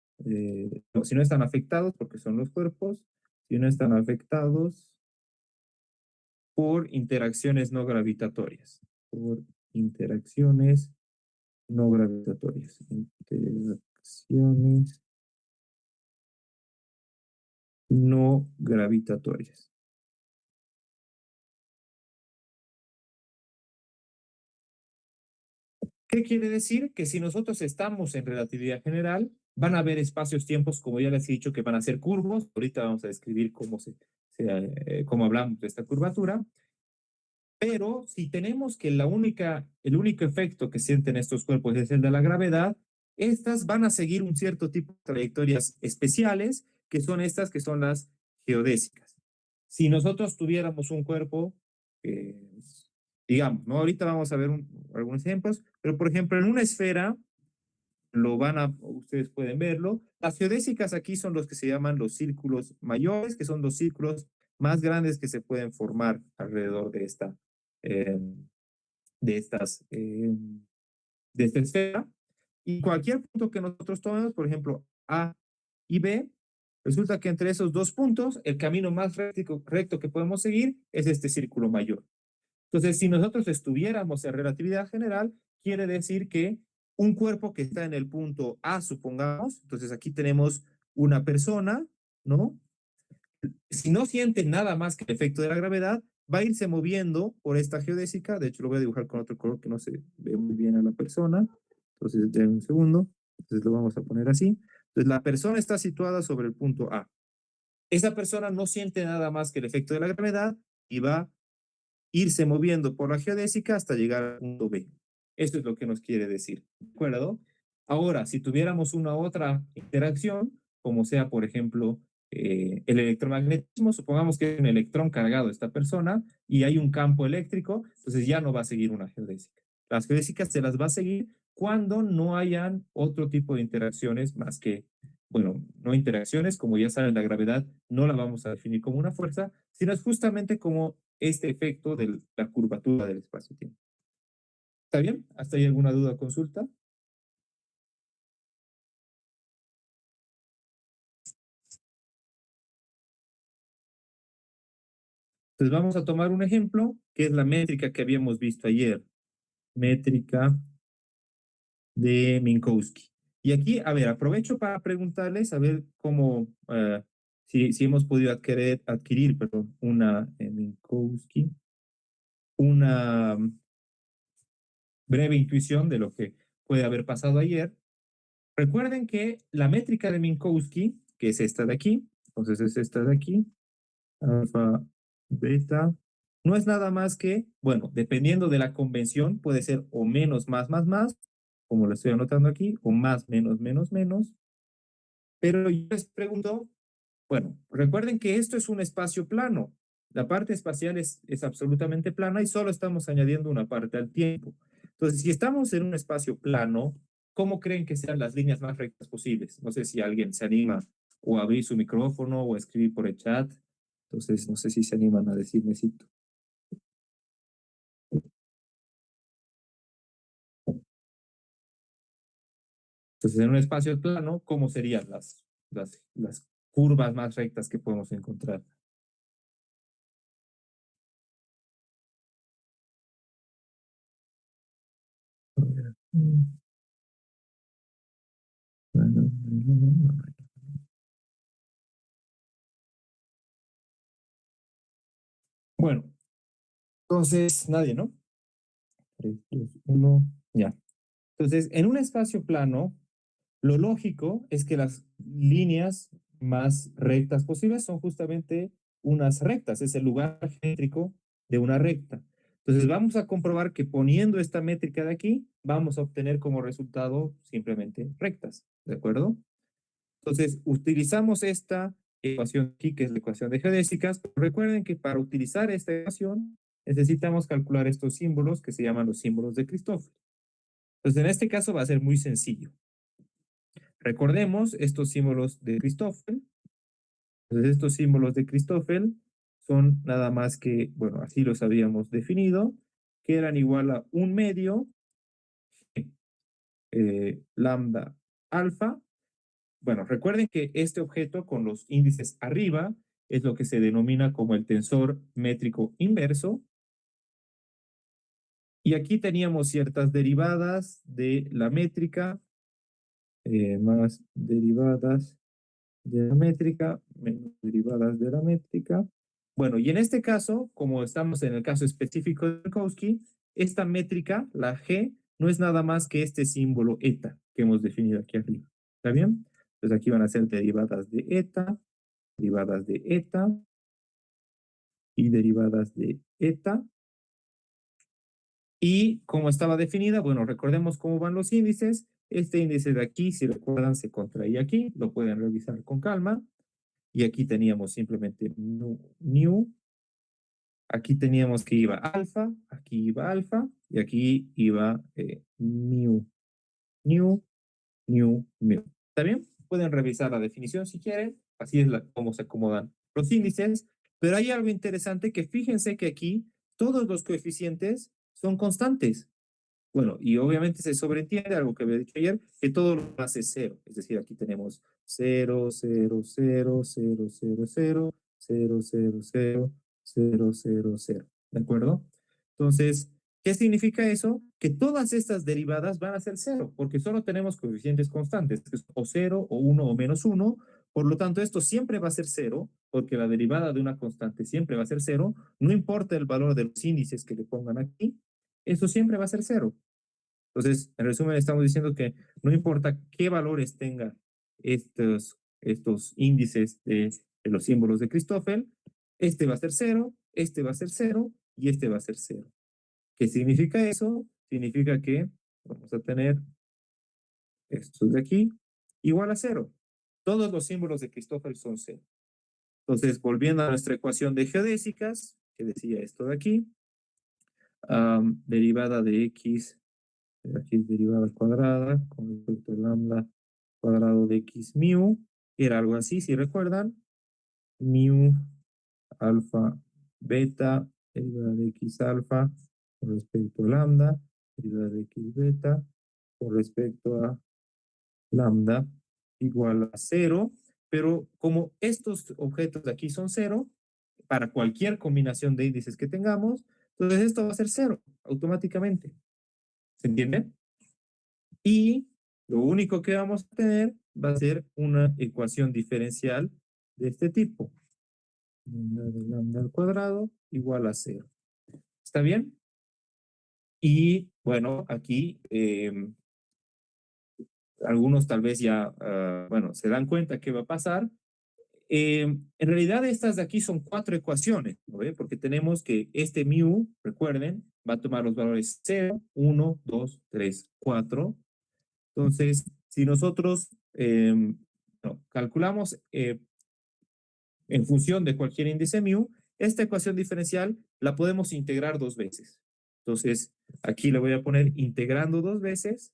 no, si no están afectados, porque son los cuerpos, si no están afectados por interacciones no gravitatorias, por interacciones no gravitatorias, interacciones no gravitatorias. ¿Qué quiere decir? Que si nosotros estamos en relatividad general, van a haber espacios-tiempos, como ya les he dicho, que van a ser curvos. Ahorita vamos a describir cómo hablamos de esta curvatura. Pero si tenemos que el único efecto que sienten estos cuerpos es el de la gravedad, estas van a seguir un cierto tipo de trayectorias especiales, que son estas, que son las geodésicas. Si nosotros tuviéramos un cuerpo, digamos, ¿no? Ahorita vamos a ver algunos ejemplos, pero por ejemplo, en una esfera, ustedes pueden verlo. Las geodésicas aquí son los que se llaman los círculos mayores, que son los círculos más grandes que se pueden formar alrededor de eh, de esta esfera. Y cualquier punto que nosotros tomemos, por ejemplo, A y B, resulta que entre esos dos puntos, el camino más recto que podemos seguir es este círculo mayor. Entonces, si nosotros estuviéramos en relatividad general, quiere decir que un cuerpo que está en el punto A, supongamos, entonces aquí tenemos una persona, ¿no? Si no siente nada más que el efecto de la gravedad, va a irse moviendo por esta geodésica. De hecho, lo voy a dibujar con otro color que no se ve muy bien a la persona. Entonces, denme un segundo. Entonces, lo vamos a poner así. Entonces, la persona está situada sobre el punto A. Esa persona no siente nada más que el efecto de la gravedad y va a irse moviendo por la geodésica hasta llegar al punto B. Esto es lo que nos quiere decir. ¿De acuerdo? Ahora, si tuviéramos una otra interacción, como sea, por ejemplo, el electromagnetismo, supongamos que hay un electrón cargado esta persona y hay un campo eléctrico, entonces ya no va a seguir una geodésica. Las geodésicas se las va a seguir cuando no hayan otro tipo de interacciones más que bueno, no interacciones, como ya saben, la gravedad no la vamos a definir como una fuerza, sino es justamente como este efecto de la curvatura del espacio-tiempo. ¿Está bien? ¿Hasta ahí alguna duda o consulta? Entonces vamos a tomar un ejemplo, que es la métrica que habíamos visto ayer, métrica de Minkowski. Y aquí, a ver, aprovecho para preguntarles, a ver cómo, si hemos podido adquirir perdón, una Minkowski, una breve intuición de lo que puede haber pasado ayer. Recuerden que la métrica de Minkowski, que es esta de aquí, entonces es esta de aquí, alfa, beta, no es nada más que, bueno, dependiendo de la convención, puede ser o menos, más, como lo estoy anotando aquí, o más, menos, pero yo les pregunto, bueno, recuerden que esto es un espacio plano. La parte espacial es absolutamente plana y solo estamos añadiendo una parte al tiempo. Entonces, si estamos en un espacio plano, ¿cómo creen que sean las líneas más rectas posibles? No sé si alguien se anima o a abrir su micrófono o a escribir por el chat. Entonces, no sé si se animan a decirme si. Entonces, en un espacio plano, ¿cómo serían las curvas más rectas que podemos encontrar? Bueno, entonces, nadie, ¿no? 3, 2, 1, ya. Entonces, en un espacio plano, lo lógico es que las líneas más rectas posibles son justamente unas rectas, es el lugar geométrico de una recta. Entonces, vamos a comprobar que poniendo esta métrica de aquí, vamos a obtener como resultado simplemente rectas, ¿de acuerdo? Entonces, utilizamos esta ecuación aquí, que es la ecuación de geodésicas. Recuerden que para utilizar esta ecuación necesitamos calcular estos símbolos que se llaman los símbolos de Christoffel. Entonces, en este caso va a ser muy sencillo. Recordemos estos símbolos de Christoffel. Entonces, estos símbolos de Christoffel son nada más que, bueno, así los habíamos definido, que eran igual a un medio lambda alfa. Bueno, recuerden que este objeto con los índices arriba es lo que se denomina como el tensor métrico inverso. Y aquí teníamos ciertas derivadas de la métrica, más derivadas de la métrica, menos derivadas de la métrica. Bueno, y en este caso, como estamos en el caso específico de Minkowski, esta métrica, la G, no es nada más que este símbolo eta que hemos definido aquí arriba. ¿Está bien? Entonces aquí van a ser derivadas de eta y derivadas de eta. Y como estaba definida, bueno, recordemos cómo van los índices. Este índice de aquí, si recuerdan, se contraía aquí, lo pueden revisar con calma. Y aquí teníamos simplemente nu. Aquí teníamos que iba alfa, aquí iba alfa, y aquí iba mu. New, mu. ¿Está bien? Pueden revisar la definición si quieren. Así es cómo se acomodan los índices. Pero hay algo interesante que fíjense que aquí todos los coeficientes son constantes. Bueno, y obviamente se sobreentiende algo que había dicho ayer, que todo lo hace cero. Es decir, aquí tenemos 0, 0, 0, 0, 0, 0, 0, 0, 0, 0, 0, 0. ¿De acuerdo? Entonces, ¿qué significa eso? Que todas estas derivadas van a ser cero, porque solo tenemos coeficientes constantes, que es o cero, o uno, o menos uno. Por lo tanto, esto siempre va a ser cero, porque la derivada de una constante siempre va a ser cero, no importa el valor de los índices que le pongan aquí, eso siempre va a ser cero. Entonces, en resumen, estamos diciendo que no importa qué valores tenga estos índices de los símbolos de Christoffel, este va a ser cero, este va a ser cero y este va a ser cero. ¿Qué significa eso? Significa que vamos a tener estos de aquí igual a cero. Todos los símbolos de Christoffel son cero. Entonces, volviendo a nuestra ecuación de geodésicas, que decía esto de aquí, derivada de x, aquí es derivada cuadrada con respecto a lambda cuadrado de x mu, era algo así, si recuerdan, mu alfa beta derivada de x alfa con respecto a lambda, derivada de x beta con respecto a lambda igual a 0, pero como estos objetos de aquí son 0, para cualquier combinación de índices que tengamos, entonces esto va a ser 0 automáticamente. ¿Se entiende? Y lo único que vamos a tener va a ser una ecuación diferencial de este tipo. Lambda al cuadrado igual a 0. ¿Está bien? Y bueno, aquí algunos tal vez ya, bueno, se dan cuenta qué va a pasar. En realidad estas de aquí son 4 ecuaciones, ¿no ve? Porque tenemos que este mu, recuerden, va a tomar los valores 0, 1, 2, 3, 4. Entonces, si nosotros no, calculamos en función de cualquier índice mu, esta ecuación diferencial la podemos integrar 2 veces. Entonces, aquí le voy a poner integrando 2 veces,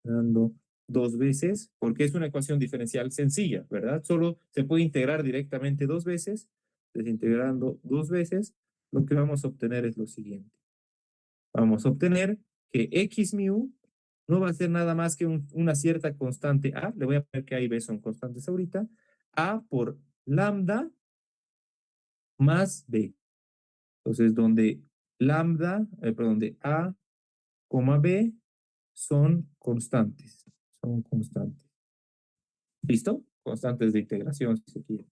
dando 2 veces, porque es una ecuación diferencial sencilla, ¿verdad? Solo se puede integrar directamente 2 veces, desintegrando 2 veces, lo que vamos a obtener es lo siguiente. Vamos a obtener que x mu no va a ser nada más que una cierta constante a, le voy a poner que a y b son constantes ahorita, a por lambda más b. Entonces, donde lambda, perdón, de a, b son constantes. ¿Listo? Constantes de integración, si se quiere.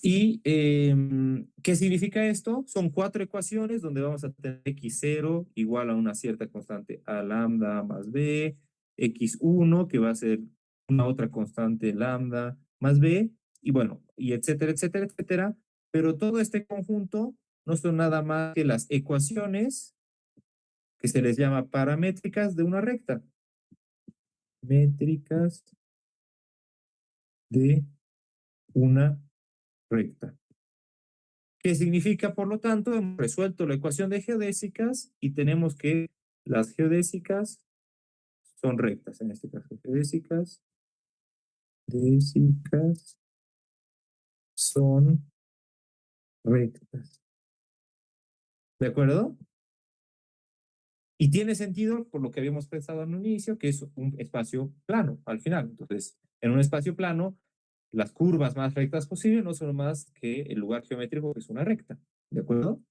¿Y qué significa esto? Son 4 ecuaciones donde vamos a tener x0 igual a una cierta constante a lambda más b, x1 que va a ser una otra constante lambda más b, y bueno, y etcétera, etcétera, etcétera. Pero todo este conjunto no son nada más que las ecuaciones que se les llama paramétricas de una recta. Métricas de una recta. ¿Qué significa, por lo tanto? Hemos resuelto la ecuación de geodésicas y tenemos que las geodésicas son rectas, en este caso, geodésicas son rectas. ¿De acuerdo? Y tiene sentido por lo que habíamos pensado en un inicio, que es un espacio plano al final. Entonces, en un espacio plano, las curvas más rectas posibles no son más que el lugar geométrico que es una recta. ¿De acuerdo?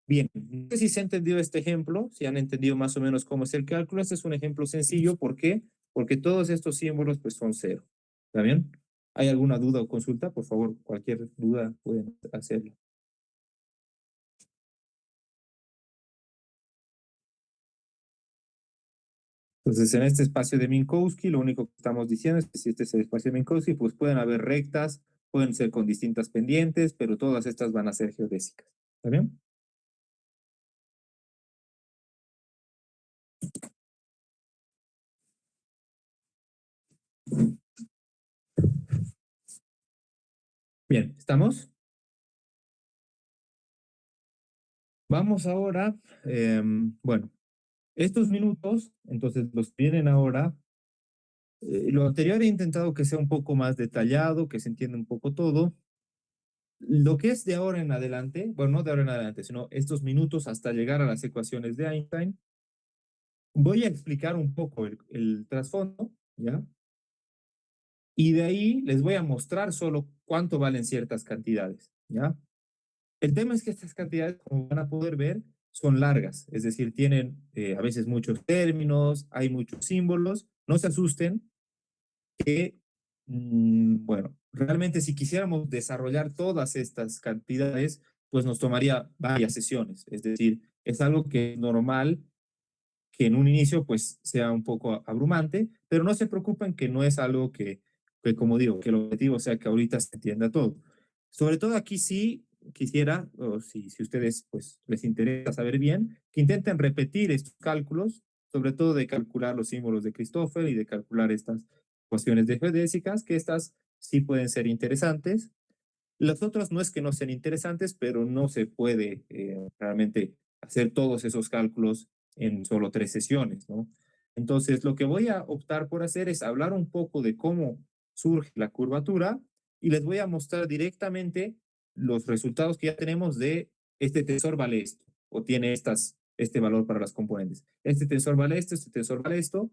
Bien, no sé si se ha entendido este ejemplo, si han entendido más o menos cómo es el cálculo. Este es un ejemplo sencillo. ¿Por qué? Porque todos estos símbolos pues son 0. ¿Está bien? ¿Hay alguna duda o consulta? Por favor, cualquier duda pueden hacerlo. Entonces, en este espacio de Minkowski, lo único que estamos diciendo es que si este es el espacio de Minkowski, pues pueden haber rectas, pueden ser con distintas pendientes, pero todas estas van a ser geodésicas. ¿Está bien? Bien, ¿estamos? Vamos ahora, bueno, estos minutos, entonces los vienen ahora. Lo anterior he intentado que sea un poco más detallado, que se entienda un poco todo. Lo que es de ahora en adelante, bueno, no de ahora en adelante, sino estos minutos hasta llegar a las ecuaciones de Einstein, voy a explicar un poco el trasfondo, ¿ya? Y de ahí les voy a mostrar solo cuánto valen ciertas cantidades, ¿ya? El tema es que estas cantidades, como van a poder ver, son largas, es decir, tienen a veces muchos términos, hay muchos símbolos, no se asusten, que, bueno, realmente si quisiéramos desarrollar todas estas cantidades, pues nos tomaría varias sesiones. Es decir, es algo que es normal que en un inicio pues sea un poco abrumante, pero no se preocupen que no es algo que como digo, que el objetivo sea que ahorita se entienda todo. Sobre todo aquí sí quisiera, o si ustedes pues les interesa saber bien, que intenten repetir estos cálculos, sobre todo de calcular los símbolos de Christoffel y de calcular estas ecuaciones de geodésicas, que estas sí pueden ser interesantes. Las otras no es que no sean interesantes, pero no se puede realmente hacer todos esos cálculos en solo 3 sesiones, ¿no? Entonces, lo que voy a optar por hacer es hablar un poco de cómo surge la curvatura y les voy a mostrar directamente los resultados que ya tenemos de este tensor vale esto, o tiene este valor para las componentes. Este tensor vale esto, este tensor vale esto,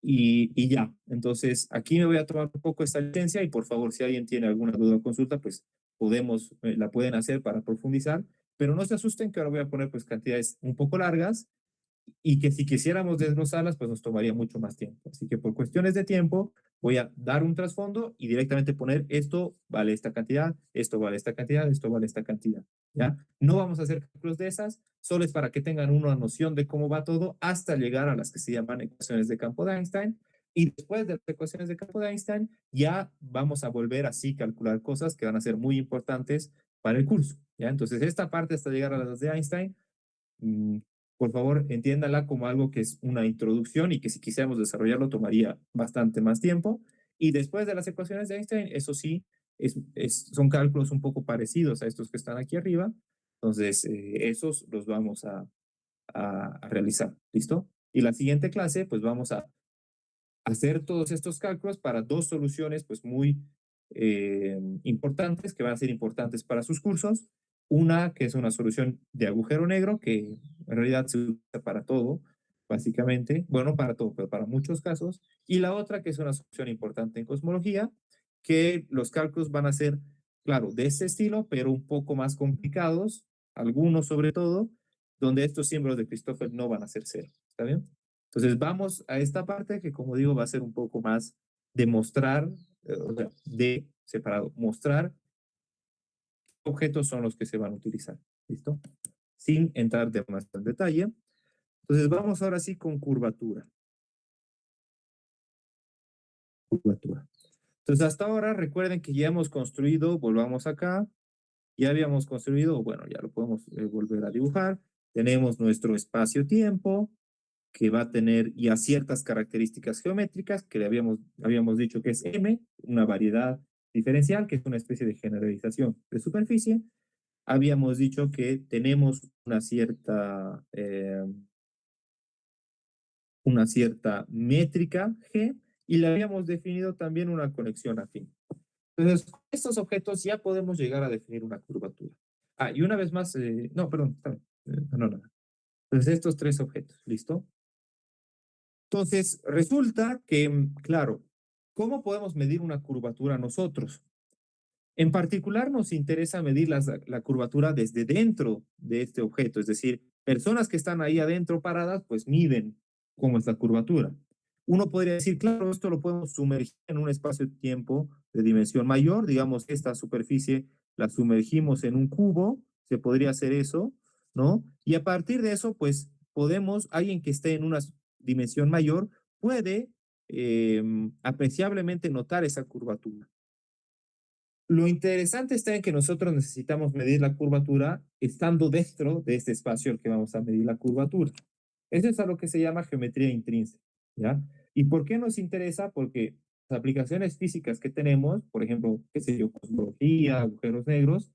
y ya. Entonces, aquí me voy a tomar un poco esta licencia y por favor, si alguien tiene alguna duda o consulta, pues la pueden hacer para profundizar, pero no se asusten que ahora voy a poner pues cantidades un poco largas y que si quisiéramos desglosarlas, pues nos tomaría mucho más tiempo. Así que por cuestiones de tiempo, voy a dar un trasfondo y directamente poner esto vale esta cantidad, esto vale esta cantidad, esto vale esta cantidad. ¿Ya? No vamos a hacer cálculos de esas, solo es para que tengan una noción de cómo va todo hasta llegar a las que se llaman ecuaciones de campo de Einstein. Y después de las ecuaciones de campo de Einstein, ya vamos a volver así a calcular cosas que van a ser muy importantes para el curso. ¿Ya? Entonces, esta parte hasta llegar a las de Einstein, mm, por favor, entiéndala como algo que es una introducción y que si quisiéramos desarrollarlo tomaría bastante más tiempo. Y después de las ecuaciones de Einstein, eso sí, son cálculos un poco parecidos a estos que están aquí arriba. Entonces, esos los vamos a realizar. ¿Listo? Y la siguiente clase, pues vamos a hacer todos estos cálculos para dos soluciones pues muy importantes, que van a ser importantes para sus cursos. Una que es una solución de agujero negro, que en realidad se usa para todo, básicamente. Bueno, no para todo, pero para muchos casos. Y la otra que es una solución importante en cosmología, que los cálculos van a ser, claro, de ese estilo, pero un poco más complicados, algunos sobre todo, donde estos símbolos de Christoffel no van a ser cero. ¿Está bien? Entonces vamos a esta parte que, como digo, va a ser un poco más de mostrar, o sea, de separado, mostrar qué objetos son los que se van a utilizar. ¿Listo? Sin entrar de más en detalle. Entonces vamos ahora sí con curvatura. Curvatura. Entonces hasta ahora recuerden que ya hemos construido, volvamos acá, ya habíamos construido, bueno, ya lo podemos volver a dibujar. Tenemos nuestro espacio-tiempo, que va a tener ya ciertas características geométricas que le habíamos dicho que es M, una variedad diferencial, que es una especie de generalización de superficie. Habíamos dicho que tenemos una cierta métrica G y le habíamos definido también una conexión afín. Entonces, con estos objetos ya podemos llegar a definir una curvatura. Ah, y una vez más, no, perdón, está bien. No, no. Entonces, estos tres objetos, ¿listo? Entonces, resulta que, claro, ¿cómo podemos medir una curvatura nosotros? En particular, nos interesa medir la curvatura desde dentro de este objeto, es decir, personas que están ahí adentro paradas, pues miden cómo es la curvatura. Uno podría decir, claro, esto lo podemos sumergir en un espacio-tiempo de dimensión mayor, digamos, esta superficie la sumergimos en un cubo, se podría hacer eso, ¿no? Y a partir de eso, pues alguien que esté en una dimensión mayor puede apreciablemente notar esa curvatura. Lo interesante está en que nosotros necesitamos medir la curvatura estando dentro de este espacio al que vamos a medir la curvatura. Eso es a lo que se llama geometría intrínseca, ¿ya? ¿Y por qué nos interesa? Porque las aplicaciones físicas que tenemos, por ejemplo, qué sé yo, cosmología, agujeros negros,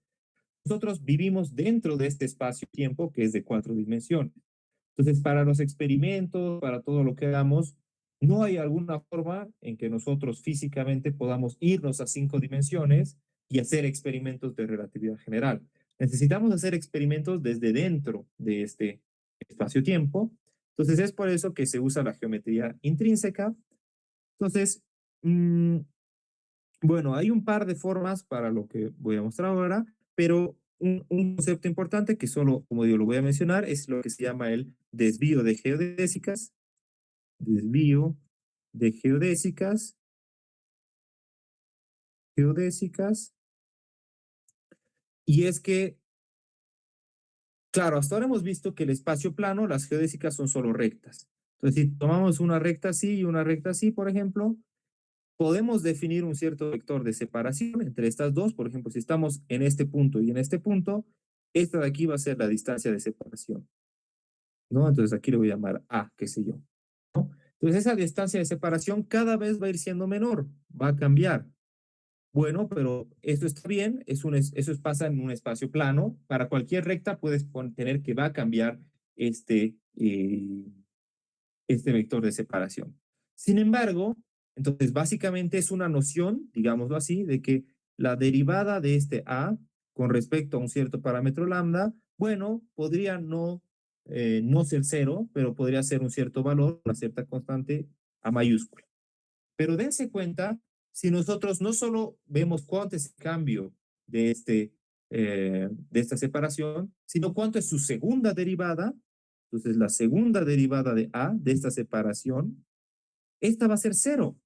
nosotros vivimos dentro de este espacio-tiempo que es de 4 dimensiones. Entonces, para los experimentos, para todo lo que hagamos, no hay alguna forma en que nosotros físicamente podamos irnos a 5 dimensiones y hacer experimentos de relatividad general. Necesitamos hacer experimentos desde dentro de este espacio-tiempo. Entonces, es por eso que se usa la geometría intrínseca. Entonces, bueno, hay un par de formas para lo que voy a mostrar ahora, pero un concepto importante que solo, como digo, lo voy a mencionar, es lo que se llama el desvío de geodésicas. Desvío de geodésicas. Geodésicas. Y es que, claro, hasta ahora hemos visto que el espacio plano, las geodésicas son solo rectas. Entonces, si tomamos una recta así y una recta así, por ejemplo, podemos definir un cierto vector de separación entre estas dos. Por ejemplo, si estamos en este punto y en este punto, esta de aquí va a ser la distancia de separación, ¿no? Entonces aquí le voy a llamar A, qué sé yo, ¿no? Entonces esa distancia de separación cada vez va a ir siendo menor, va a cambiar. Bueno, pero esto está bien, pasa en un espacio plano. Para cualquier recta puedes tener que va a cambiar este este vector de separación. Sin embargo, entonces básicamente es una noción, digámoslo así, de que la derivada de este A con respecto a un cierto parámetro lambda, bueno, podría no ser cero, pero podría ser un cierto valor, una cierta constante a mayúscula. Pero dense cuenta, si nosotros no solo vemos cuánto es el cambio de esta separación, sino cuánto es su segunda derivada, entonces la segunda derivada de A de esta separación, esta va a ser cero,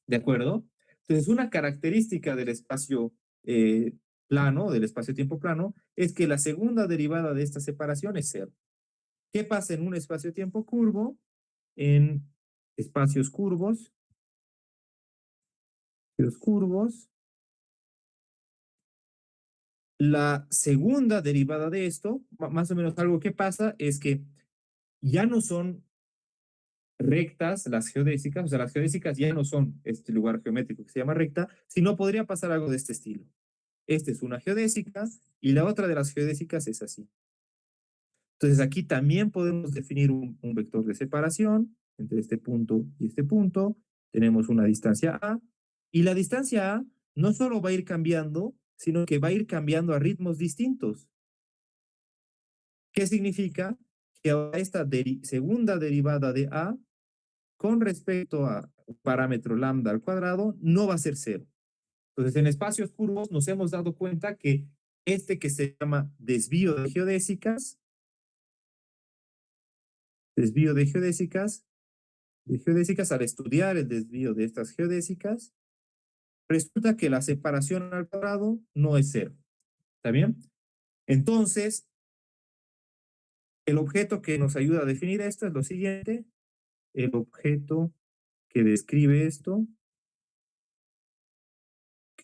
¿de acuerdo? Entonces una característica del espacio plano, del espacio-tiempo plano, es que la segunda derivada de esta separación es cero. ¿Qué pasa en un espacio-tiempo curvo? En espacios curvos, los curvos, la segunda derivada de esto, más o menos algo que pasa es que ya no son rectas las geodésicas, o sea, las geodésicas ya no son este lugar geométrico que se llama recta, sino podría pasar algo de este estilo. Esta es una geodésica y la otra de las geodésicas es así. Entonces aquí también podemos definir un vector de separación entre este punto y este punto. Tenemos una distancia A y la distancia A no solo va a ir cambiando, sino que va a ir cambiando a ritmos distintos. ¿Qué significa? Que ahora esta segunda derivada de A con respecto a un parámetro lambda al cuadrado no va a ser cero. Entonces, en espacios curvos nos hemos dado cuenta que este que se llama desvío de geodésicas, al estudiar el desvío de estas geodésicas, resulta que la separación al cuadrado no es cero. ¿Está bien? Entonces, el objeto que nos ayuda a definir esto es lo siguiente. El objeto que describe esto,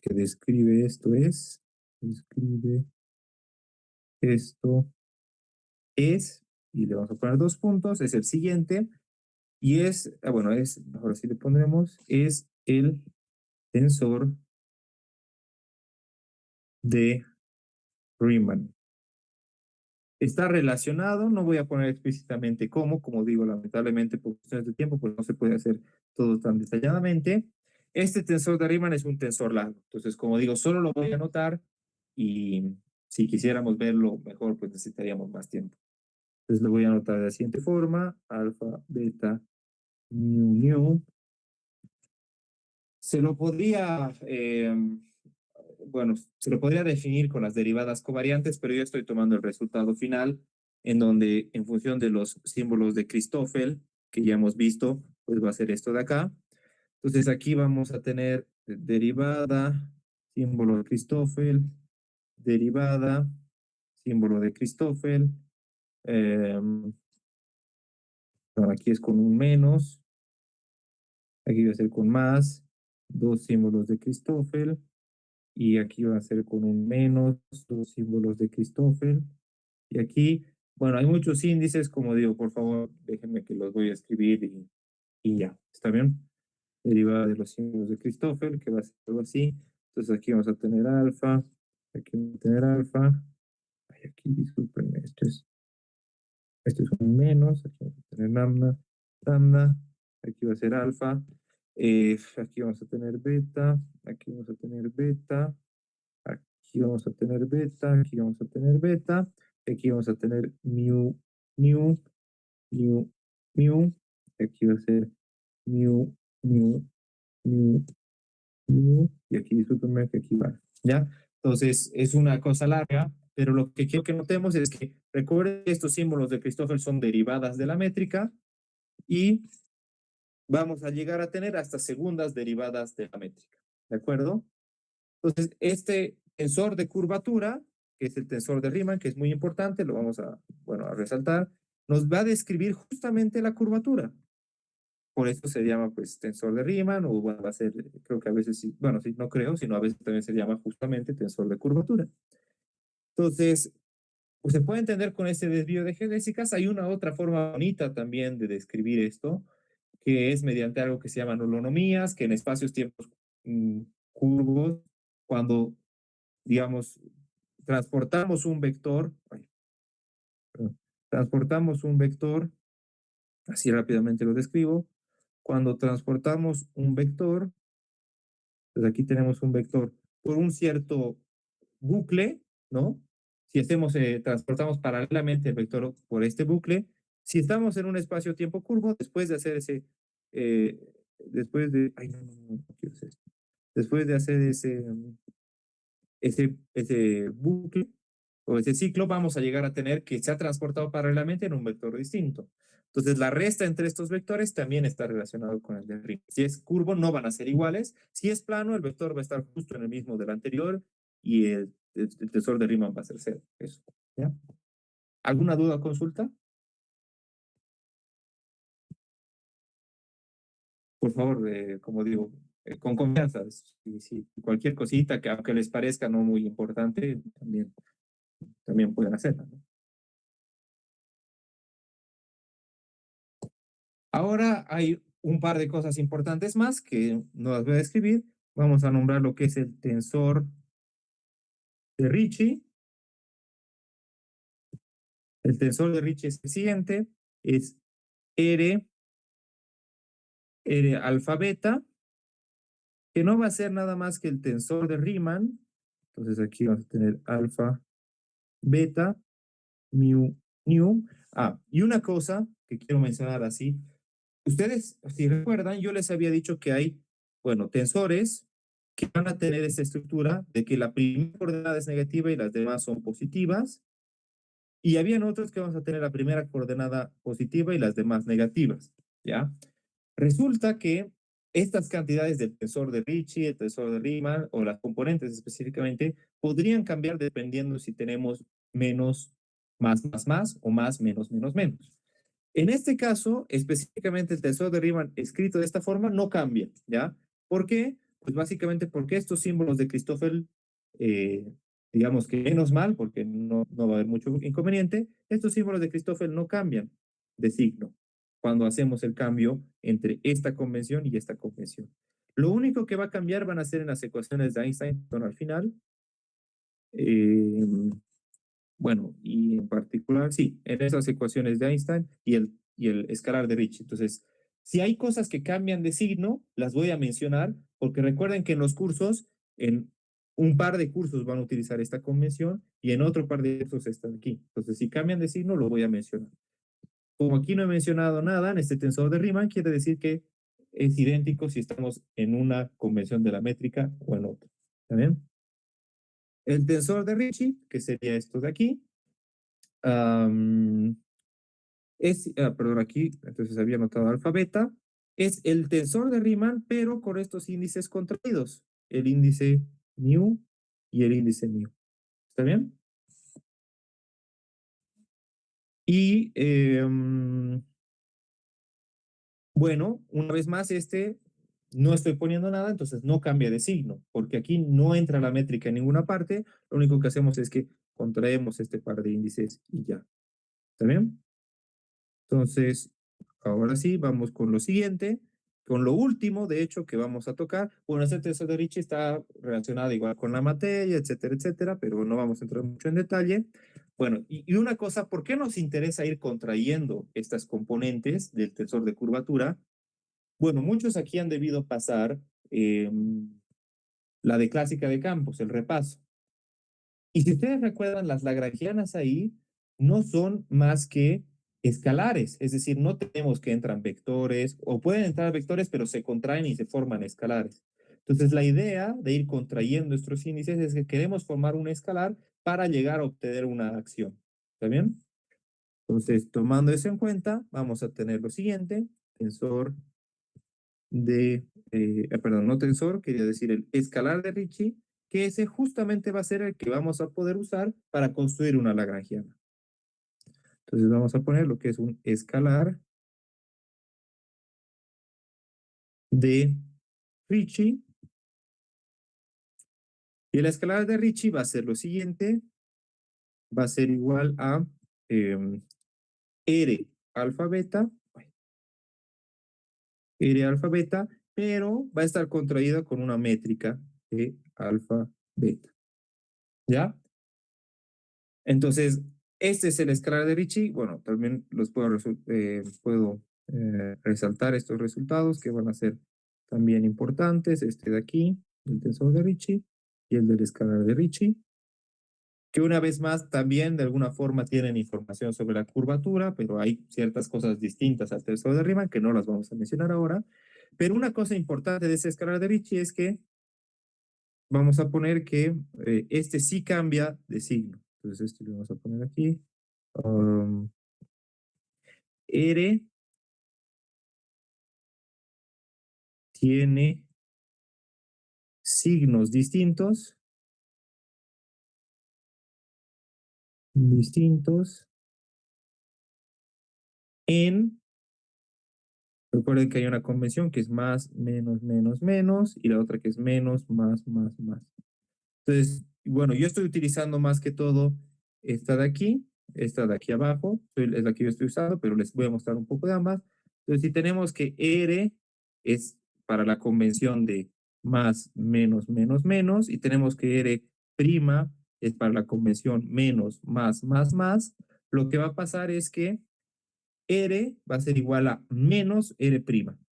describe esto es, y le vamos a poner 2 puntos, es el siguiente, y es, bueno, ahora sí le pondremos, es el tensor de Riemann. Está relacionado, no voy a poner explícitamente cómo, como digo, lamentablemente por cuestiones de tiempo, pues no se puede hacer todo tan detalladamente. Este tensor de Riemann es un tensor largo, entonces como digo, solo lo voy a anotar y si quisiéramos verlo mejor, pues necesitaríamos más tiempo. Entonces lo voy a anotar de la siguiente forma, alfa, beta, mu. Se lo podría, bueno, se lo podría definir con las derivadas covariantes, pero yo estoy tomando el resultado final, en donde en función de los símbolos de Christoffel, que ya hemos visto, pues va a ser esto de acá. Entonces aquí vamos a tener derivada, símbolo de Christoffel, derivada, símbolo de Christoffel. Aquí es con un menos, aquí va a ser con más, dos símbolos de Christoffel, y aquí va a ser con un menos, dos símbolos de Christoffel, y aquí, bueno, hay muchos índices, como digo, por favor, déjenme que los voy a escribir y ya, ¿está bien? Derivada de los símbolos de Christoffel, que va a ser algo así. Entonces aquí vamos a tener alfa, aquí vamos a tener alfa, ay, aquí disculpenme, esto es un menos, aquí vamos a tener lambda, aquí va a ser alfa, aquí vamos a tener beta, aquí vamos a tener beta, aquí vamos a tener beta, aquí vamos a tener beta, aquí vamos a tener mu, mu, mu, mu, aquí va a ser mu, mu, mu, mu, y aquí discúlpenme que aquí va, ¿ya? Entonces es una cosa larga, pero lo que quiero que notemos es que recuerden que estos símbolos de Christoffel son derivadas de la métrica y vamos a llegar a tener hasta segundas derivadas de la métrica, ¿de acuerdo? Entonces, este tensor de curvatura, que es el tensor de Riemann, que es muy importante, lo vamos a, bueno, a resaltar, nos va a describir justamente la curvatura. Por eso se llama, pues, tensor de Riemann, o bueno, va a ser, creo que a veces sí, bueno, sí, no creo, sino a veces también se llama justamente tensor de curvatura. Entonces, pues se puede entender con este desvío de geodésicas. Hay una otra forma bonita también de describir esto, que es mediante algo que se llaman holonomías, que en espacios-tiempos curvos, cuando, digamos, transportamos un vector, transportamos un vector Así rápidamente lo describo. Cuando transportamos un vector, pues aquí tenemos un vector por un cierto bucle, ¿no? Si transportamos paralelamente el vector por este bucle, si estamos en un espacio-tiempo curvo, después de hacer eh, ay, no quiero hacer esto. Después de hacer ese bucle o ese ciclo, vamos a llegar a tener que se ha transportado paralelamente en un vector distinto. Entonces, la resta entre estos vectores también está relacionado con el de Riemann. Si es curvo, no van a ser iguales. Si es plano, el vector va a estar justo en el mismo del anterior y el tensor de Riemann va a ser cero. Eso, ¿ya? ¿Alguna duda o consulta? Por favor, como digo, con confianza. Si cualquier cosita que aunque les parezca no muy importante, también pueden hacerla, ¿no? Ahora hay un par de cosas importantes más que no las voy a describir. Vamos a nombrar lo que es el tensor de Ricci. El tensor de Ricci es el siguiente, es R, R alfa beta, que no va a ser nada más que el tensor de Riemann. Entonces aquí vamos a tener alfa, beta, mu, nu. Y una cosa que quiero mencionar así, ustedes, si recuerdan, yo les había dicho que hay, bueno, tensores que van a tener esa estructura de que la primera coordenada es negativa y las demás son positivas. Y habían otros que vamos a tener la primera coordenada positiva y las demás negativas, ¿ya? Resulta que estas cantidades del tensor de Ricci, el tensor de Riemann o las componentes específicamente podrían cambiar dependiendo si tenemos menos, más o más, menos, menos. En este caso, específicamente el tensor de Riemann escrito de esta forma no cambia, ¿ya? ¿Por qué? Pues básicamente porque estos símbolos de Christoffel, eh, digamos que menos mal, porque no va a haber mucho inconveniente, estos símbolos de Christoffel no cambian de signo cuando hacemos el cambio entre esta convención y esta convención. Lo único que va a cambiar van a ser en las ecuaciones de Einstein al final. Eh, bueno, y en particular, sí, en esas ecuaciones de Einstein y el escalar de Ricci. Entonces, si hay cosas que cambian de signo, las voy a mencionar, porque recuerden que en los cursos, en un par de cursos van a utilizar esta convención y en otro par de cursos esta de aquí. Entonces, si cambian de signo, lo voy a mencionar. Como aquí no he mencionado nada en este tensor de Riemann, quiere decir que es idéntico si estamos en una convención de la métrica o en otra. ¿Está bien? El tensor de Ricci, que sería esto de aquí, perdón, aquí, entonces había anotado alfa beta, es el tensor de Riemann, pero con estos índices contraídos, el índice mu y el índice mu. ¿Está bien? Y bueno, una vez más, no estoy poniendo nada, entonces no cambia de signo, porque aquí no entra la métrica en ninguna parte, lo único que hacemos es que contraemos este par de índices y ya. ¿Está bien? Entonces, ahora sí, vamos con lo siguiente, con lo último, de hecho, que vamos a tocar. Bueno, ese tensor de Ricci está relacionado igual con la materia, etcétera, pero no vamos a entrar mucho en detalle. Bueno, y una cosa, ¿por qué nos interesa ir contrayendo estas componentes del tensor de curvatura? Bueno, muchos aquí han debido pasar la de clásica de campos, el repaso. Y si ustedes recuerdan, las lagrangianas ahí no son más que escalares, es decir, no tenemos que entran vectores, o pueden entrar vectores, pero se contraen y se forman escalares. Entonces, la idea de ir contrayendo estos índices es que queremos formar un escalar para llegar a obtener una acción. ¿Está bien? Entonces, tomando eso en cuenta, vamos a tener lo siguiente, tensor perdón, no tensor, quería decir el escalar de Ricci, que ese justamente va a ser el que vamos a poder usar para construir una lagrangiana. Entonces vamos a poner lo que es un escalar de Ricci. Y el escalar de Ricci va a ser lo siguiente, va a ser igual a R alfa beta, R alfa beta, pero va a estar contraída con una métrica de alfa beta. ¿Ya? Entonces, este es el escalar de Ricci. Bueno, también los puedo resaltar estos resultados que van a ser también importantes, este de aquí, el tensor de Ricci y el del escalar de Ricci, que una vez más también de alguna forma tienen información sobre la curvatura, pero hay ciertas cosas distintas al tensor de Riemann que no las vamos a mencionar ahora. Pero una cosa importante de ese escalar de Ricci es que vamos a poner que este sí cambia de signo. Entonces esto lo vamos a poner aquí. R tiene signos distintos en, recuerden que hay una convención que es más, menos, menos, menos, y la otra que es menos, más, más, más. Entonces, bueno, yo estoy utilizando más que todo esta de aquí abajo, es la que yo estoy usando, pero les voy a mostrar un poco de ambas. Entonces, si tenemos que R es para la convención de más, menos, menos, menos, y tenemos que R' es para la convención menos, más, más, más, lo que va a pasar es que R va a ser igual a menos R'.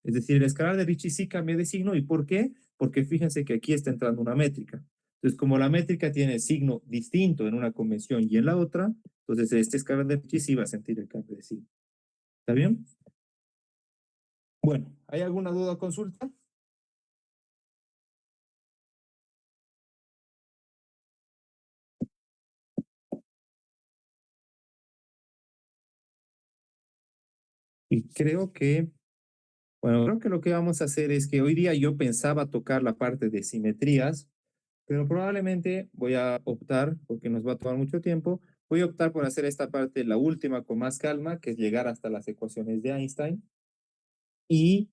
Es decir, el escalar de Ricci sí cambia de signo. ¿Y por qué? Porque fíjense que aquí está entrando una métrica. Entonces, como la métrica tiene signo distinto en una convención y en la otra, entonces este escalar de Ricci sí va a sentir el cambio de signo. ¿Está bien? Bueno, ¿hay alguna duda o consulta? Y creo que lo que vamos a hacer es que hoy día yo pensaba tocar la parte de simetrías, pero probablemente voy a optar, porque nos va a tomar mucho tiempo, voy a optar por hacer esta parte, la última, con más calma, que es llegar hasta las ecuaciones de Einstein. Y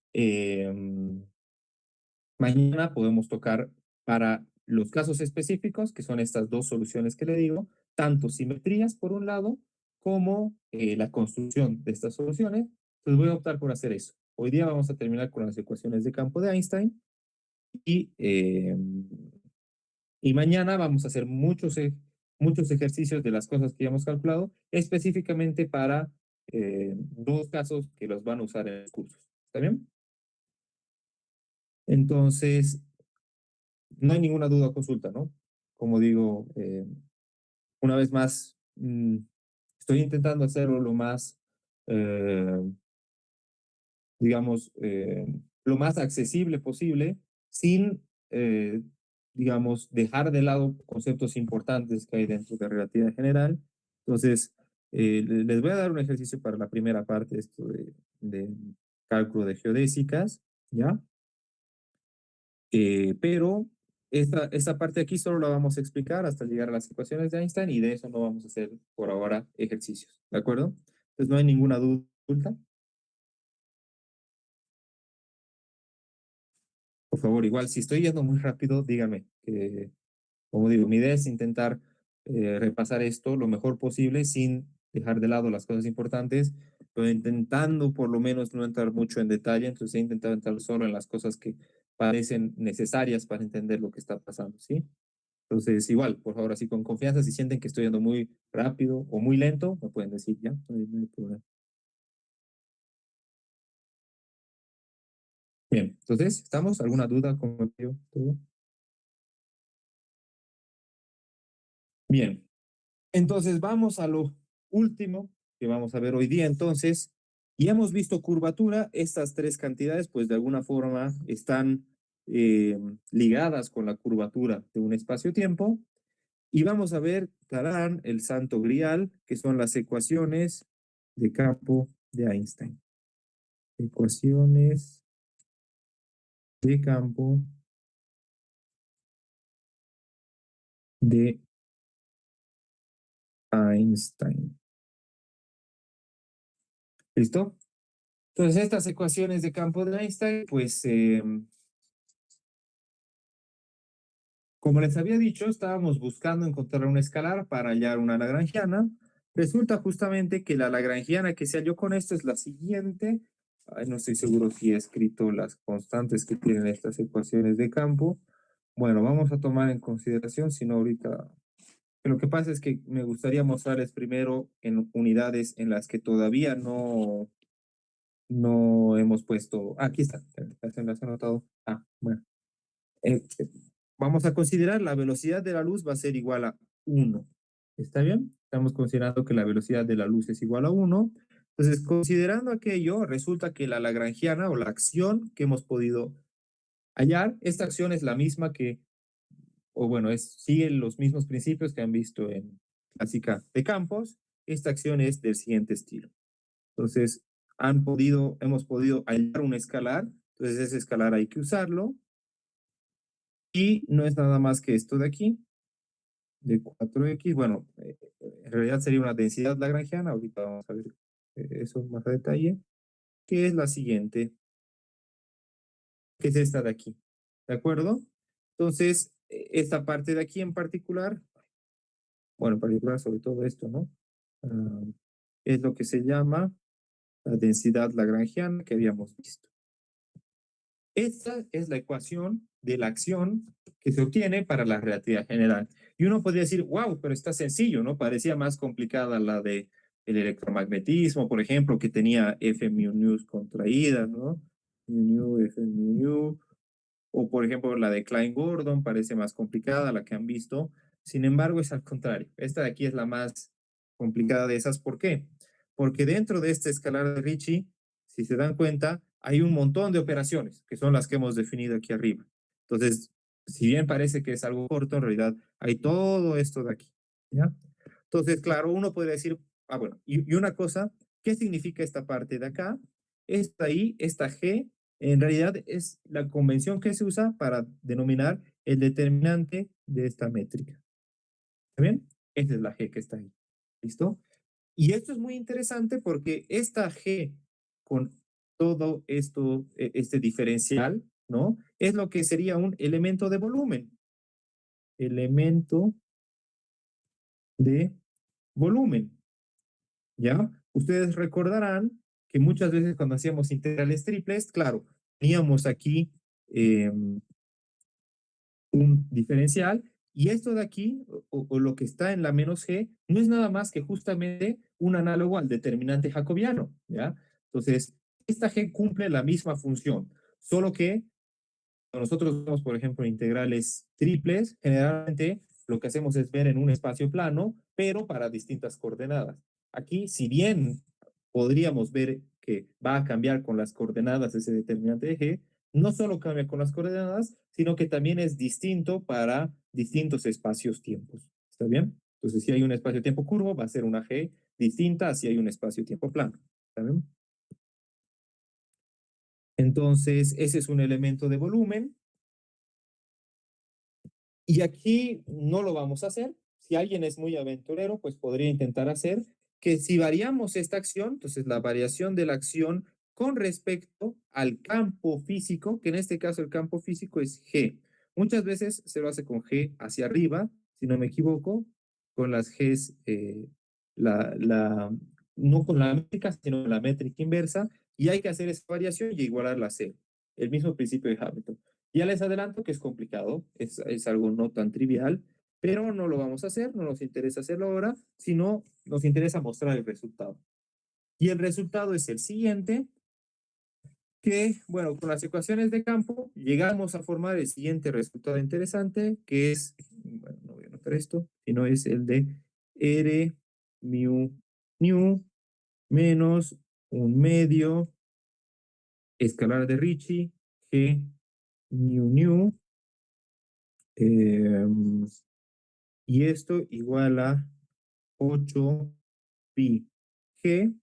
mañana podemos tocar para los casos específicos, que son estas dos soluciones que le digo, tanto simetrías por un lado, como la construcción de estas soluciones. Entonces voy a optar por hacer eso. Hoy día vamos a terminar con las ecuaciones de campo de Einstein y mañana vamos a hacer muchos ejercicios de las cosas que ya hemos calculado, específicamente para dos casos que los van a usar en los cursos. ¿Está bien? Entonces, no hay ninguna duda o consulta, ¿no? Como digo, una vez más, estoy intentando hacerlo lo más, eh, digamos, lo más accesible posible, sin, digamos, dejar de lado conceptos importantes que hay dentro de relatividad general. Entonces, les voy a dar un ejercicio para la primera parte, esto de cálculo de geodésicas, ¿ya? Pero esta parte de aquí solo la vamos a explicar hasta llegar a las ecuaciones de Einstein y de eso no vamos a hacer por ahora ejercicios, ¿de acuerdo? Entonces no hay ninguna duda. Por favor, igual, si estoy yendo muy rápido, dígame. Como digo, mi idea es intentar repasar esto lo mejor posible sin dejar de lado las cosas importantes, pero intentando por lo menos no entrar mucho en detalle, entonces he intentado entrar solo en las cosas que parecen necesarias para entender lo que está pasando, ¿sí? Entonces, igual, por favor, así con confianza, si sienten que estoy yendo muy rápido o muy lento, me pueden decir ya, no hay problema. Bien, entonces, ¿estamos? ¿Alguna duda con todo? Bien, entonces vamos a lo último que vamos a ver hoy día. Entonces, ya hemos visto curvatura, estas tres cantidades, pues de alguna forma están ligadas con la curvatura de un espacio-tiempo. Y vamos a ver, tarán, el santo grial, que son las ecuaciones de campo de Einstein. Ecuaciones de campo de Einstein. ¿Listo? Entonces, estas ecuaciones de campo de Einstein, pues, como les había dicho, estábamos buscando encontrar un escalar para hallar una lagrangiana. Resulta justamente que la lagrangiana que se halló con esto es la siguiente. Ay, no estoy seguro si he escrito las constantes que tienen estas ecuaciones de campo. Bueno, vamos a tomar en consideración, si no ahorita. Lo que pasa es que me gustaría mostrarles primero en unidades en las que todavía no hemos puesto, aquí está, se me has anotado. Bueno. Eh, eh, Vamos a considerar la velocidad de la luz va a ser igual a 1. ¿Está bien? Estamos considerando que la velocidad de la luz es igual a 1. Entonces, considerando aquello, resulta que la lagrangiana o la acción que hemos podido hallar, esta acción es la misma que, o bueno, sigue los mismos principios que han visto en clásica de campos. Esta acción es del siguiente estilo. Entonces, hemos podido hallar un escalar. Entonces, ese escalar hay que usarlo. Y no es nada más que esto de aquí, de 4x. Bueno, en realidad sería una densidad lagrangiana. Ahorita vamos a ver eso más a detalle. Que es la siguiente, que es esta de aquí. ¿De acuerdo? Entonces, esta parte de aquí en particular, bueno, en particular sobre todo esto, ¿no? Ah, es lo que se llama la densidad lagrangiana que habíamos visto. Esta es la ecuación de la acción que se obtiene para la relatividad general. Y uno podría decir, wow, pero está sencillo, ¿no? Parecía más complicada la de el electromagnetismo, por ejemplo, que tenía F mu nu contraídas, ¿no? Mu nu, F mu nu. O, por ejemplo, la de Klein-Gordon parece más complicada, la que han visto. Sin embargo, es al contrario. Esta de aquí es la más complicada de esas. ¿Por qué? Porque dentro de este escalar de Ricci, si se dan cuenta, hay un montón de operaciones, que son las que hemos definido aquí arriba. Entonces, si bien parece que es algo corto, en realidad hay todo esto de aquí, ¿ya? Entonces, claro, uno puede decir, bueno, y una cosa, ¿qué significa esta parte de acá? Esta I, esta G, en realidad es la convención que se usa para denominar el determinante de esta métrica. ¿Está bien? Esta es la G que está ahí. ¿Listo? Y esto es muy interesante porque esta G con todo esto, este diferencial, ¿no? Es lo que sería un elemento de volumen. Elemento de volumen, ¿ya? Ustedes recordarán que muchas veces cuando hacíamos integrales triples, claro, teníamos aquí un diferencial, y esto de aquí, o lo que está en la menos g, no es nada más que justamente un análogo al determinante jacobiano, ¿ya? Entonces, esta g cumple la misma función, solo que cuando nosotros vemos, por ejemplo, integrales triples, generalmente lo que hacemos es ver en un espacio plano, pero para distintas coordenadas. Aquí, si bien podríamos ver que va a cambiar con las coordenadas ese determinante de g, no solo cambia con las coordenadas, sino que también es distinto para distintos espacios-tiempos. ¿Está bien? Entonces, si hay un espacio-tiempo curvo, va a ser una g distinta a si hay un espacio-tiempo plano. ¿Está bien? Entonces, ese es un elemento de volumen. Y aquí no lo vamos a hacer. Si alguien es muy aventurero, pues podría intentar hacer que si variamos esta acción, entonces la variación de la acción con respecto al campo físico, que en este caso el campo físico es G. Muchas veces se lo hace con G hacia arriba, si no me equivoco, con las Gs, no con la métrica, sino con la métrica inversa, y hay que hacer esa variación y igualarla a cero. El mismo principio de Hamilton. Ya les adelanto que es complicado, es algo no tan trivial, pero no lo vamos a hacer, no nos interesa hacerlo ahora, sino nos interesa mostrar el resultado. Y el resultado es el siguiente, que, bueno, con las ecuaciones de campo llegamos a formar el siguiente resultado interesante, que es, bueno, no voy a anotar esto, sino es el de R mu nu menos un medio escalar de Ricci G mu nu y esto igual a 8 pi g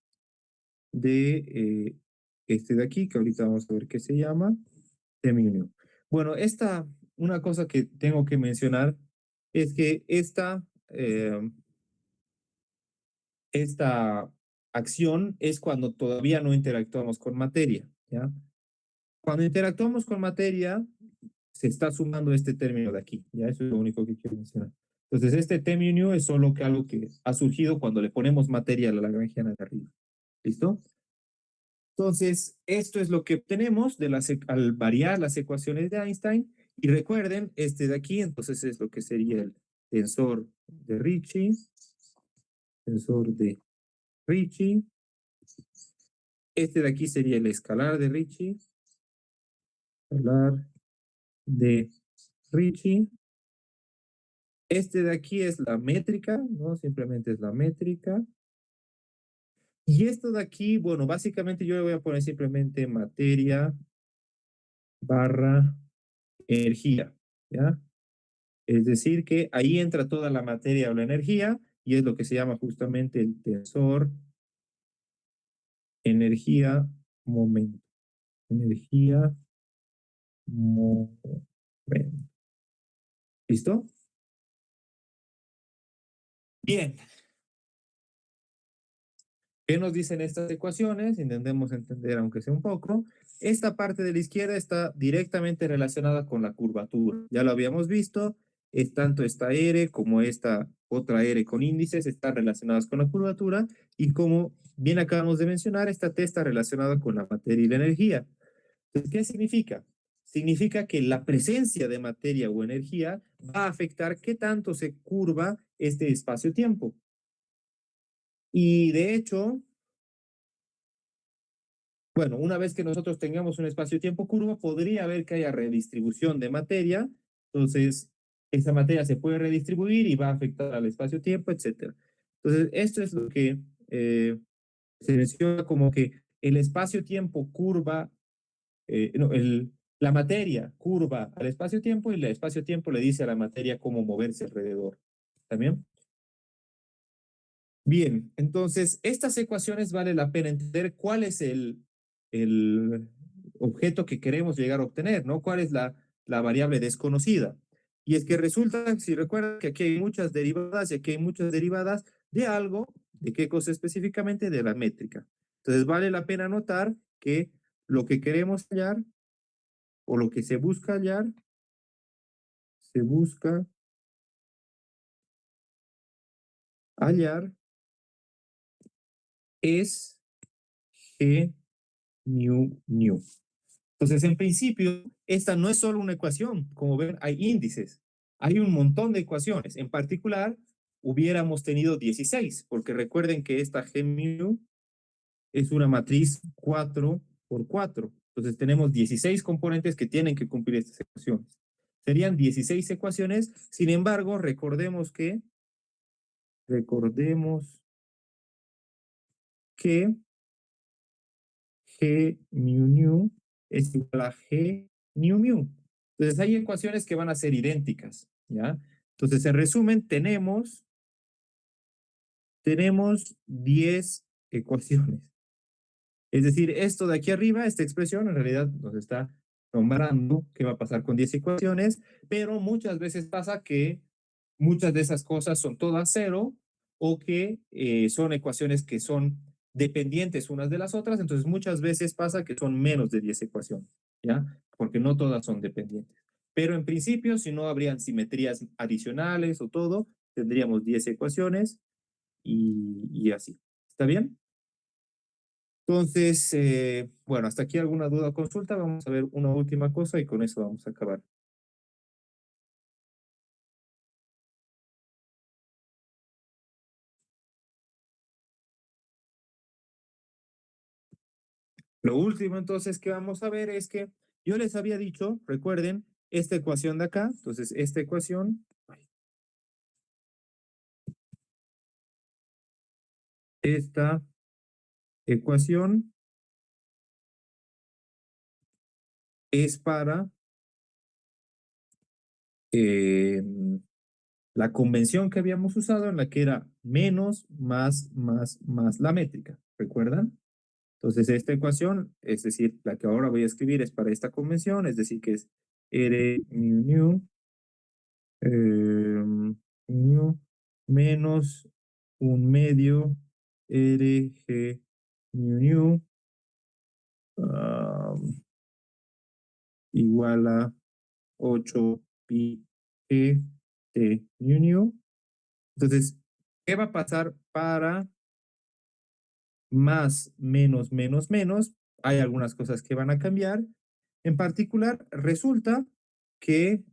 de este de aquí, que ahorita vamos a ver qué se llama, de mi unión. Bueno, una cosa que tengo que mencionar es que esta acción es cuando todavía no interactuamos con materia, ¿ya? Cuando interactuamos con materia, se está sumando este término de aquí, ¿ya? Eso es lo único que quiero mencionar. Entonces, este término es solo que algo que ha surgido cuando le ponemos materia a la lagrangiana de arriba. ¿Listo? Entonces, esto es lo que obtenemos al variar las ecuaciones de Einstein. Y recuerden, este de aquí, entonces es lo que sería el tensor de Ricci, tensor de Ricci, Este de aquí sería el escalar de Ricci. Escalar de Ricci. Este de aquí es la métrica, ¿no? Simplemente es la métrica. Y esto de aquí, bueno, básicamente yo le voy a poner simplemente materia barra energía, ¿ya? Es decir, que ahí entra toda la materia o la energía y es lo que se llama justamente el tensor energía momento. Energía momento. ¿Listo? Bien. ¿Qué nos dicen estas ecuaciones? Intentemos entender, aunque sea un poco. Esta parte de la izquierda está directamente relacionada con la curvatura. Ya lo habíamos visto. Es tanto esta R como esta otra R con índices están relacionadas con la curvatura. Y como bien acabamos de mencionar, esta T está relacionada con la materia y la energía. Entonces, ¿qué significa? Significa que la presencia de materia o energía va a afectar qué tanto se curva este espacio-tiempo. Y de hecho, bueno, una vez que nosotros tengamos un espacio-tiempo curvo, podría haber que haya redistribución de materia, entonces esa materia se puede redistribuir y va a afectar al espacio-tiempo, etcétera. Entonces, esto es lo que se menciona como que el espacio-tiempo curva, no, la materia curva al espacio-tiempo y el espacio-tiempo le dice a la materia cómo moverse alrededor. ¿También? Bien, entonces estas ecuaciones vale la pena entender cuál es el objeto que queremos llegar a obtener, ¿no? ¿Cuál es la variable desconocida? Y es que resulta, si recuerdan, que aquí hay muchas derivadas y aquí hay muchas derivadas de algo, ¿de qué cosa específicamente? De la métrica. Entonces vale la pena notar que lo que queremos hallar o lo que se busca hallar, se busca hallar es G nu nu. Entonces, en principio, esta no es solo una ecuación. Como ven, hay índices. Hay un montón de ecuaciones. En particular, hubiéramos tenido 16, porque recuerden que esta G mu es una matriz 4 por 4. Entonces, tenemos 16 componentes que tienen que cumplir estas ecuaciones. Serían 16 ecuaciones. Sin embargo, recordemos que G mu nu es igual a G mu mu. Entonces hay ecuaciones que van a ser idénticas, ¿ya? Entonces, en resumen, tenemos 10 ecuaciones. Es decir, esto de aquí arriba, esta expresión, en realidad nos está nombrando qué va a pasar con 10 ecuaciones, pero muchas veces pasa que muchas de esas cosas son todas cero o que son ecuaciones que son dependientes unas de las otras, entonces muchas veces pasa que son menos de 10 ecuaciones, ¿ya? Porque no todas son dependientes. Pero en principio, si no habrían simetrías adicionales o todo, tendríamos 10 ecuaciones y así. ¿Está bien? Entonces, bueno, hasta aquí alguna duda o consulta. Vamos a ver una última cosa y con eso vamos a acabar. Lo último entonces que vamos a ver es que yo les había dicho, recuerden, esta ecuación de acá, entonces esta ecuación es para eh, la convención que habíamos usado en la que era menos, más la métrica, ¿recuerdan? Entonces esta ecuación, es decir, la que ahora voy a escribir es para esta convención, es decir, que es R mu nu nu menos un medio RG mu nu igual a 8 pi G T mu nu. Entonces, ¿qué va a pasar para más, menos? Hay algunas cosas que van a cambiar. En particular, resulta que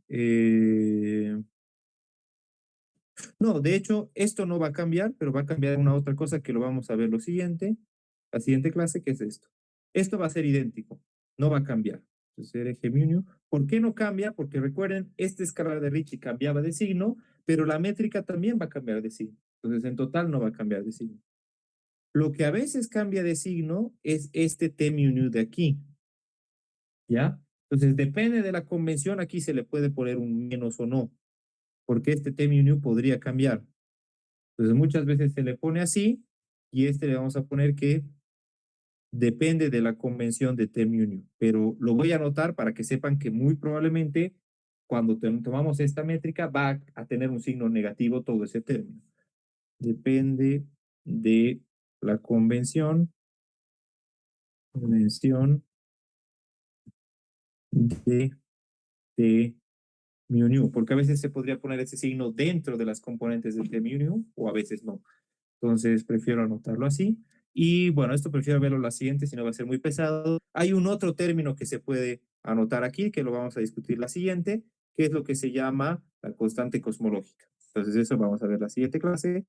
no, de hecho, esto no va a cambiar, pero va a cambiar una otra cosa que lo vamos a ver lo siguiente. la siguiente clase, que es esto. Esto va a ser idéntico, no va a cambiar. Entonces, eje mu. ¿Por qué no cambia? Porque recuerden, este escalar de Ricci cambiaba de signo, pero la métrica también va a cambiar de signo. Entonces, en total no va a cambiar de signo. Lo que a veces cambia de signo es este T mu de aquí. ¿Ya? Entonces, depende de la convención, aquí se le puede poner un menos o no, porque este T mu podría cambiar. Entonces, muchas veces se le pone así, y este le vamos a poner que depende de la convención de T mu, pero lo voy a anotar para que sepan que muy probablemente cuando tomamos esta métrica va a tener un signo negativo todo ese término. Depende de la convención de T mu, porque a veces se podría poner ese signo dentro de las componentes del T mu o a veces no. Entonces prefiero anotarlo así. Y bueno, esto prefiero verlo la siguiente, si no va a ser muy pesado. Hay un otro término que se puede anotar aquí, que lo vamos a discutir la siguiente, que es lo que se llama la constante cosmológica. Entonces eso vamos a ver la siguiente clase.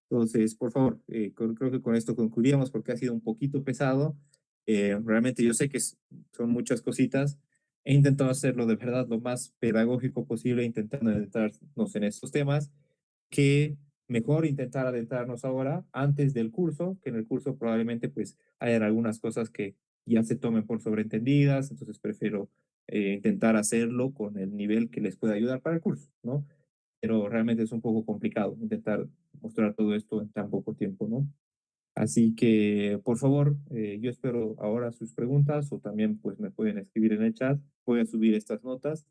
Entonces, por favor, creo que con esto concluiríamos porque ha sido un poquito pesado. Realmente yo sé que son muchas cositas. He intentado hacerlo de verdad lo más pedagógico posible, intentando adentrarnos en estos temas, que mejor intentar adentrarnos ahora antes del curso, que en el curso probablemente pues hayan algunas cosas que ya se tomen por sobreentendidas, entonces prefiero intentar hacerlo con el nivel que les pueda ayudar para el curso, ¿no? Pero realmente es un poco complicado intentar mostrar todo esto en tan poco tiempo, ¿no? Así que, por favor, yo espero ahora sus preguntas o también pues me pueden escribir en el chat. Voy a subir estas notas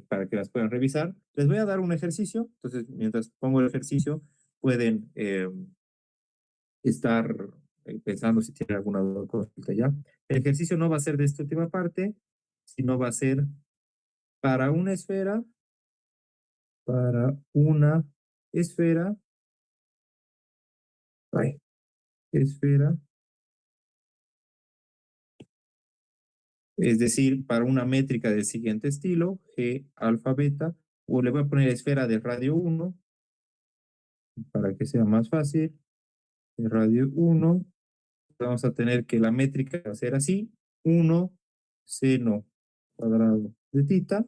para que las puedan revisar. Les voy a dar un ejercicio, entonces mientras pongo el ejercicio pueden estar pensando si tienen alguna duda o consulta ya. El ejercicio no va a ser de esta última parte, sino va a ser para una esfera, para una esfera, ay, esfera, es decir, para una métrica del siguiente estilo, G alfa beta, o le voy a poner esfera de radio 1 para que sea más fácil, de radio 1, vamos a tener que la métrica va a ser así, 1 seno cuadrado de tita,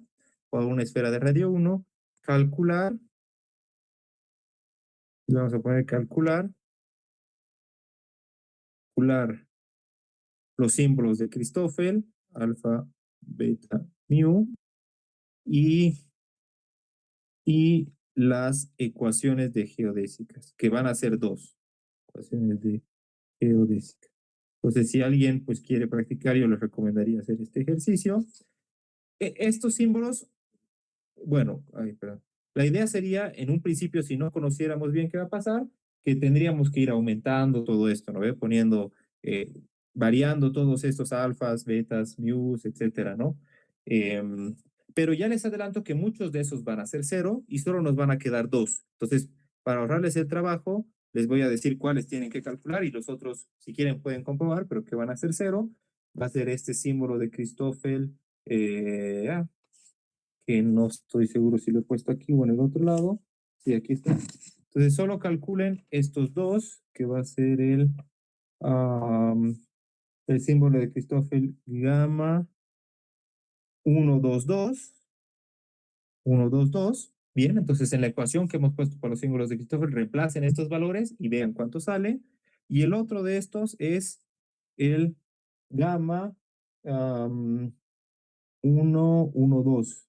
por una esfera de radio 1, calcular, le vamos a poner calcular los símbolos de Christoffel, alfa, beta, mu, y las ecuaciones de geodésicas, que van a ser dos ecuaciones de geodésica. Entonces, si alguien pues quiere practicar, yo les recomendaría hacer este ejercicio. Estos símbolos, bueno, ay, perdón. La idea sería, en un principio, si no conociéramos bien qué va a pasar, que tendríamos que ir aumentando todo esto, ¿no? Poniendo, variando todos estos alfas, betas, mius, etcétera, ¿no? Pero ya les adelanto que muchos de esos van a ser cero y solo nos van a quedar dos. Entonces, para ahorrarles el trabajo, les voy a decir cuáles tienen que calcular y los otros, si quieren, pueden comprobar, pero que van a ser cero. Va a ser este símbolo de Christoffel, que no estoy seguro si lo he puesto aquí o en el otro lado. Sí, aquí está. Entonces, solo calculen estos dos, que va a ser el símbolo de Christoffel gamma 122, 122. Bien, entonces en la ecuación que hemos puesto para los símbolos de Christoffel, reemplacen estos valores y vean cuánto sale. Y el otro de estos es el gamma 112.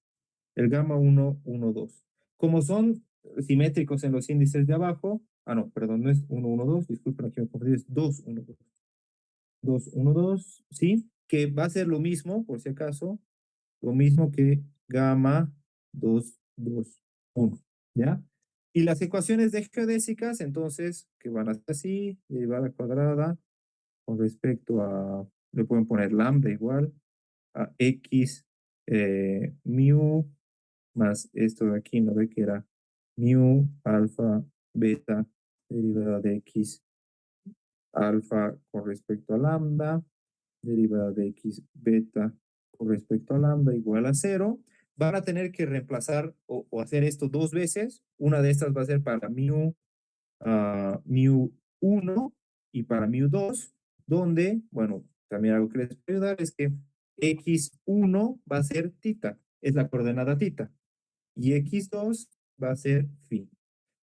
El gamma 112. Como son simétricos en los índices de abajo, no, perdón, no es 112, disculpen, aquí me confundí, es 212. 212, ¿sí? Que va a ser lo mismo, por si acaso, lo mismo que gamma 221, ¿ya? Y las ecuaciones de geodésicas, entonces, que van a ser así, derivada cuadrada, con respecto a, le pueden poner lambda igual, a x mu más esto de aquí, ¿no ve que era mu alfa beta derivada de x alfa con respecto a lambda, derivada de x beta con respecto a lambda igual a 0. Van a tener que reemplazar o hacer esto dos veces. Una de estas va a ser para mu 1 y para mu 2. donde, bueno, también algo que les puede ayudar es que x1 va a ser tita, es la coordenada tita, y x2 va a ser phi.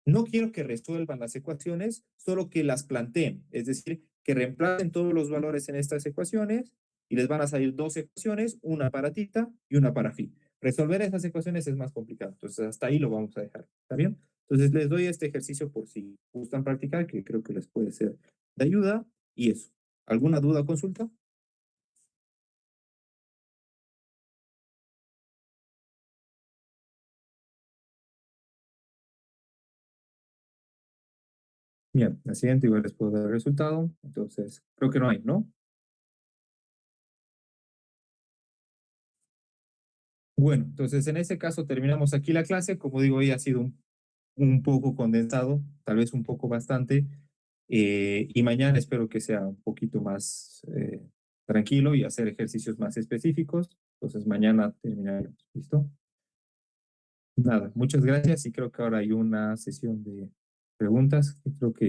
No quiero que resuelvan las ecuaciones, solo que las planteen, es decir, que reemplacen todos los valores en estas ecuaciones y les van a salir dos ecuaciones, una para tita y una para phi. Resolver esas ecuaciones es más complicado, entonces hasta ahí lo vamos a dejar, ¿está bien? Entonces les doy este ejercicio por si gustan practicar, que creo que les puede ser de ayuda, y eso. ¿Alguna duda o consulta? Bien, la siguiente igual les puedo dar el resultado, entonces creo que no hay, ¿no? Bueno, entonces en ese caso terminamos aquí la clase. Como digo, hoy ha sido un poco condensado, tal vez un poco bastante, y mañana espero que sea un poquito más tranquilo y hacer ejercicios más específicos. Entonces mañana terminaremos. ¿Listo? Nada, muchas gracias y creo que ahora hay una sesión de preguntas que creo que